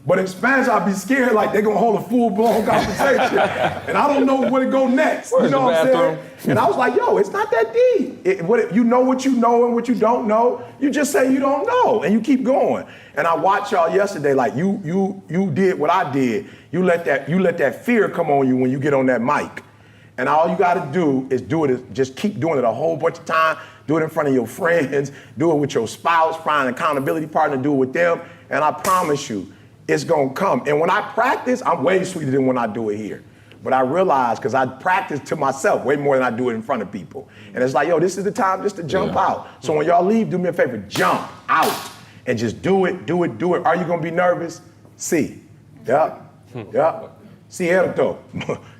But in Spanish, I'd be scared like they're gonna hold a full-blown conversation. And I don't know where to go next. You know what I'm saying? And I was like, yo, it's not that deep. You know what you know and what you don't know. You just say you don't know and you keep going. And I watched y'all yesterday, like you did what I did. You let that fear come on you when you get on that mic. And all you gotta do is just keep doing it a whole bunch of time. Do it in front of your friends, do it with your spouse, find an accountability partner, do it with them. And I promise you, it's gonna come. And when I practice, I'm way sweeter than when I do it here. But I realize, because I practice to myself way more than I do it in front of people. And it's like, yo, this is the time just to jump out. So when y'all leave, do me a favor, jump out and just do it. Are you gonna be nervous? Sí. Yeah. Cierto.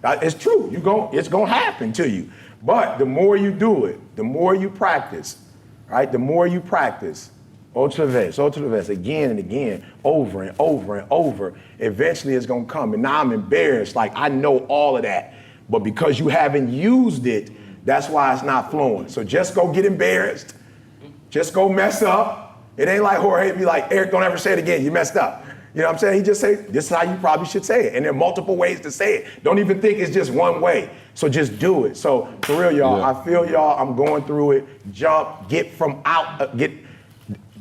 It's true. It's gonna happen to you. But the more you do it, the more you practice, right? The more you practice, otra vez, again and again, over and over and over, eventually it's gonna come. And now I'm embarrassed, like I know all of that. But because you haven't used it, that's why it's not flowing. So just go get embarrassed. Just go mess up. It ain't like Jorge be like, Eric, don't ever say it again, you messed up. You know what I'm saying? He just say, this is how you probably should say it. And there are multiple ways to say it. Don't even think it's just one way. So just do it. So for real, y'all, I feel y'all, I'm going through it. Jump, get from out,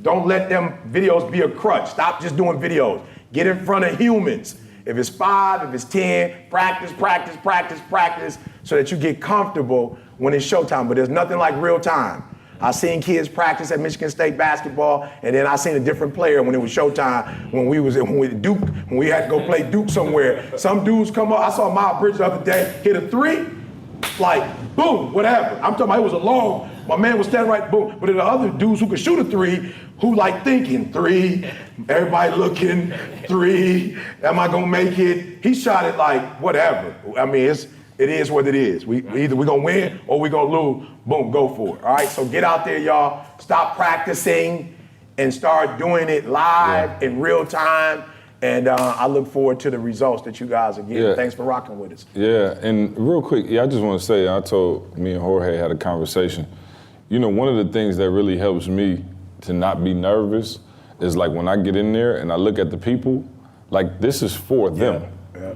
don't let them videos be a crutch. Stop just doing videos. Get in front of humans. If it's 5, if it's 10, practice, so that you get comfortable when it's showtime. But there's nothing like real time. I seen kids practice at Michigan State basketball, and then I seen a different player when it was showtime, when we had to go play Duke somewhere. Some dudes come up, I saw Miles Bridges the other day, hit a three, like boom, whatever. I'm talking about it was a long, my man was standing right, boom. But there are other dudes who could shoot a three, who like thinking, three, everybody looking, three, am I gonna make it? He shot it like whatever. I mean, it is what it is. Either we're gonna win or we're gonna lose. Boom, go for it. All right, so get out there, y'all. Stop practicing and start doing it live in real time. And I look forward to the results that you guys are getting. Yeah. Thanks for rocking with us. Yeah, and real quick, I just want to say, I told me and Jorge had a conversation. You know, one of the things that really helps me to not be nervous is like when I get in there and I look at the people, like this is for them. Yeah.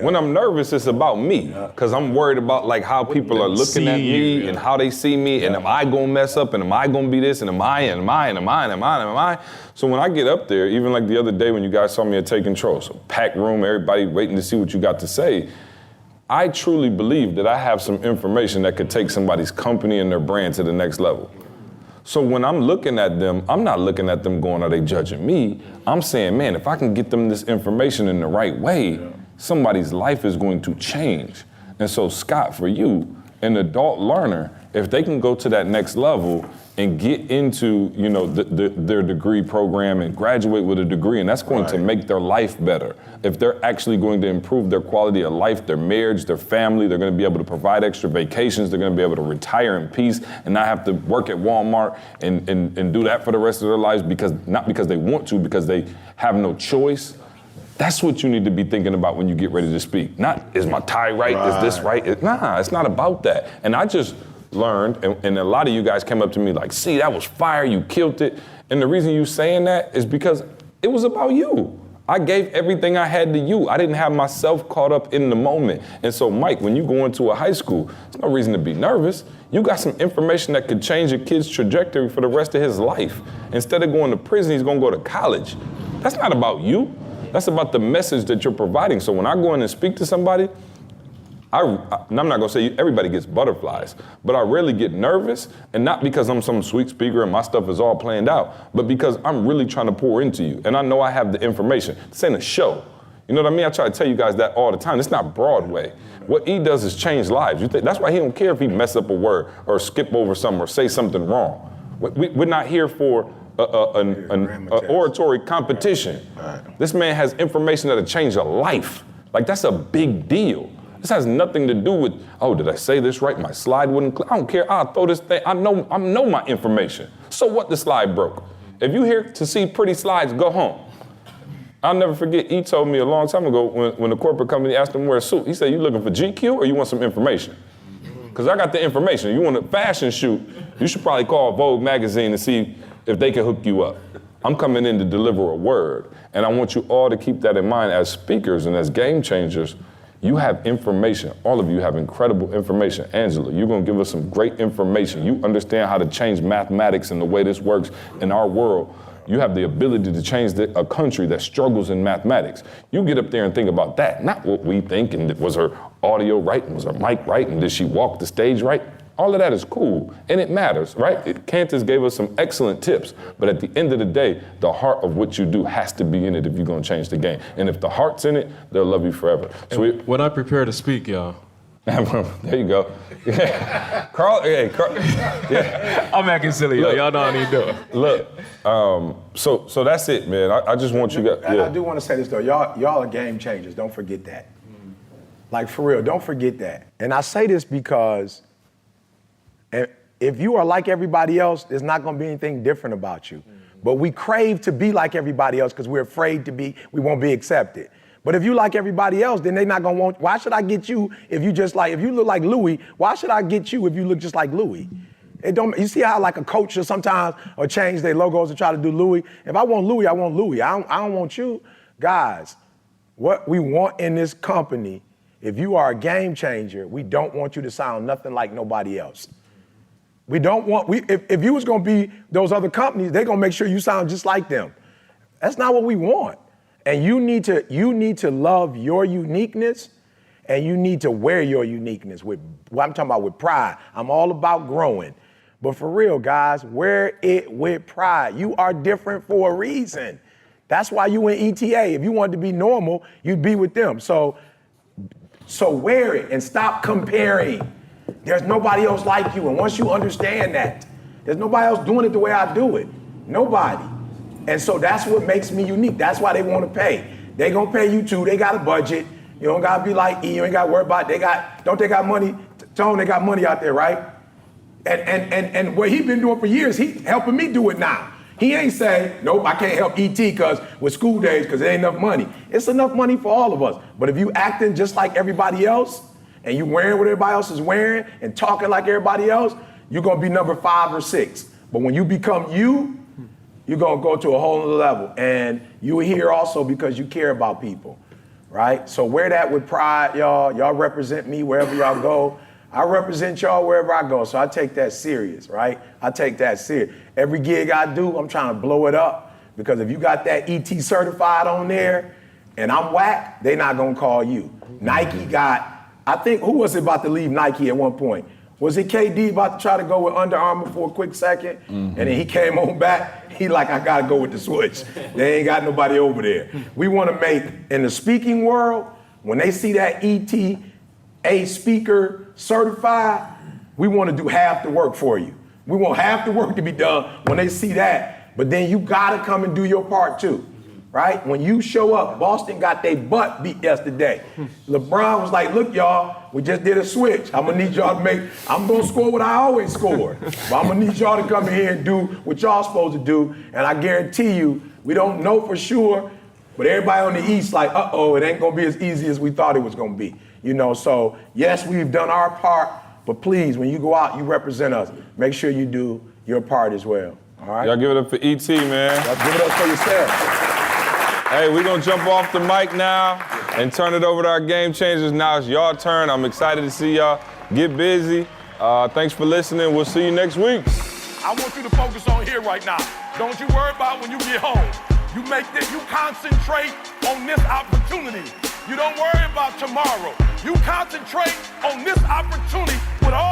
When I'm nervous, it's about me, because I'm worried about like how people are looking at me and how they see me, and am I gonna mess up, and am I gonna be this, and am I? So when I get up there, even like the other day when you guys saw me at Take Control, so packed room, everybody waiting to see what you got to say, I truly believe that I have some information that could take somebody's company and their brand to the next level. So when I'm looking at them, I'm not looking at them going, are they judging me? I'm saying, man, if I can get them this information in the right way, somebody's life is going to change. And so Scott, for you, an adult learner, if they can go to that next level and get into, you know, their degree program and graduate with a degree, and that's going to make their life better. If they're actually going to improve their quality of life, their marriage, their family, they're going to be able to provide extra vacations, they're going to be able to retire in peace and not have to work at Walmart and do that for the rest of their lives, not because they want to, because they have no choice. That's what you need to be thinking about when you get ready to speak. Not, is my tie right? Is this right? Nah, it's not about that. And I just learned, and a lot of you guys came up to me like, see, that was fire, you killed it. And the reason you saying that is because it was about you. I gave everything I had to you. I didn't have myself caught up in the moment. And so, Mike, when you go into a high school, there's no reason to be nervous. You got some information that could change a kid's trajectory for the rest of his life. Instead of going to prison, he's gonna go to college. That's not about you. That's about the message that you're providing. So when I go in and speak to somebody, and I'm not gonna say everybody gets butterflies, but I rarely get nervous, and not because I'm some sweet speaker and my stuff is all planned out, but because I'm really trying to pour into you, and I know I have the information. This ain't a show. You know what I mean? I try to tell you guys that all the time. It's not Broadway. What he does is change lives. That's why he don't care if he mess up a word or skip over something or say something wrong. We're not here for an oratory competition. This man has information that'll change a life. Like, that's a big deal. This has nothing to do with, oh, did I say this right? My slide wouldn't click. I don't care. I'll throw this thing. I know my information. So what, the slide broke? If you're here to see pretty slides, go home. I'll never forget, he told me a long time ago when the corporate company asked him to wear a suit, he said, you looking for GQ or you want some information? Because I got the information. You want a fashion shoot, you should probably call Vogue magazine and see if they can hook you up. I'm coming in to deliver a word, and I want you all to keep that in mind as speakers and as game changers. You have information. All of you have incredible information. Angela, you're gonna give us some great information. You understand how to change mathematics and the way this works in our world. You have the ability to change a country that struggles in mathematics. You get up there and think about that, not what we think, and was her audio right, and was her mic right, and did she walk the stage right? All of that is cool, and it matters, right? Candace gave us some excellent tips, but at the end of the day, the heart of what you do has to be in it if you're gonna change the game. And if the heart's in it, they'll love you forever. So when I prepare to speak, y'all. There you go. Carl, yeah. I'm acting silly, y'all. Y'all know how I need to do it. Look, so that's it, man. I just want you guys. I do want to say this though. Y'all are game changers. Don't forget that. Like, for real, don't forget that. And I say this because if you are like everybody else, there's not going to be anything different about you. But we crave to be like everybody else because we're afraid we won't be accepted. But if you like everybody else, then they're not going to want, why should I get you if you look like Louis, why should I get you if you look just like Louis? You see how like a coach will sometimes or change their logos and try to do Louis? If I want Louis, I want Louis. I don't want you. Guys, what we want in this company, if you are a game changer, we don't want you to sound nothing like nobody else. We don't want, if you was gonna be those other companies, they're gonna make sure you sound just like them. That's not what we want. And you need to love your uniqueness, and you need to wear your uniqueness I'm talking about with pride. I'm all about growing. But for real, guys, wear it with pride. You are different for a reason. That's why you in ETA. If you wanted to be normal, you'd be with them. So wear it and stop comparing. There's nobody else like you. And once you understand that, there's nobody else doing it the way I do it. Nobody. And so that's what makes me unique. That's why they want to pay. They gonna pay you too. They got a budget. You don't gotta be like E. You ain't gotta worry about it. Don't they got money? Tone, they got money out there, right? And what he been doing for years, he helping me do it now. He ain't saying, nope, I can't help ET because with school days, because there ain't enough money. It's enough money for all of us. But if you acting just like everybody else, and you wearing what everybody else is wearing, and talking like everybody else, you're gonna be number 5 or 6. But when you become you, you're gonna go to a whole other level. And you're here also because you care about people, right? So wear that with pride, y'all. Y'all represent me wherever y'all go. I represent y'all wherever I go, so I take that serious, right? I take that serious. Every gig I do, I'm trying to blow it up, because if you got that ET certified on there and I'm whack, they not gonna call you. Nike got, I think, who was it about to leave Nike at one point? Was it KD about to try to go with Under Armour for a quick second? And then he came on back, he like, I gotta go with the switch. They ain't got nobody over there. We wanna make, in the speaking world, when they see that ETA speaker certified, we want to do half the work for you. We want half the work to be done when they see that, but then you gotta come and do your part too, right? When you show up, Boston got their butt beat yesterday. LeBron was like, look y'all, we just did a switch. I'm gonna need y'all to I'm gonna score what I always score, but I'm gonna need y'all to come in here and do what y'all supposed to do, and I guarantee you, we don't know for sure, but everybody on the East like, uh-oh, it ain't gonna be as easy as we thought it was gonna be. You know, so yes, we've done our part, but please, when you go out, you represent us. Make sure you do your part as well, all right? Y'all give it up for ET, man. Y'all give it up for yourself. Hey, we're gonna jump off the mic now and turn it over to our game changers. Now it's your turn. I'm excited to see y'all get busy. Thanks for listening. We'll see you next week. I want you to focus on here right now. Don't you worry about when you get home. You concentrate on this opportunity. You don't worry about tomorrow. You concentrate on this opportunity with all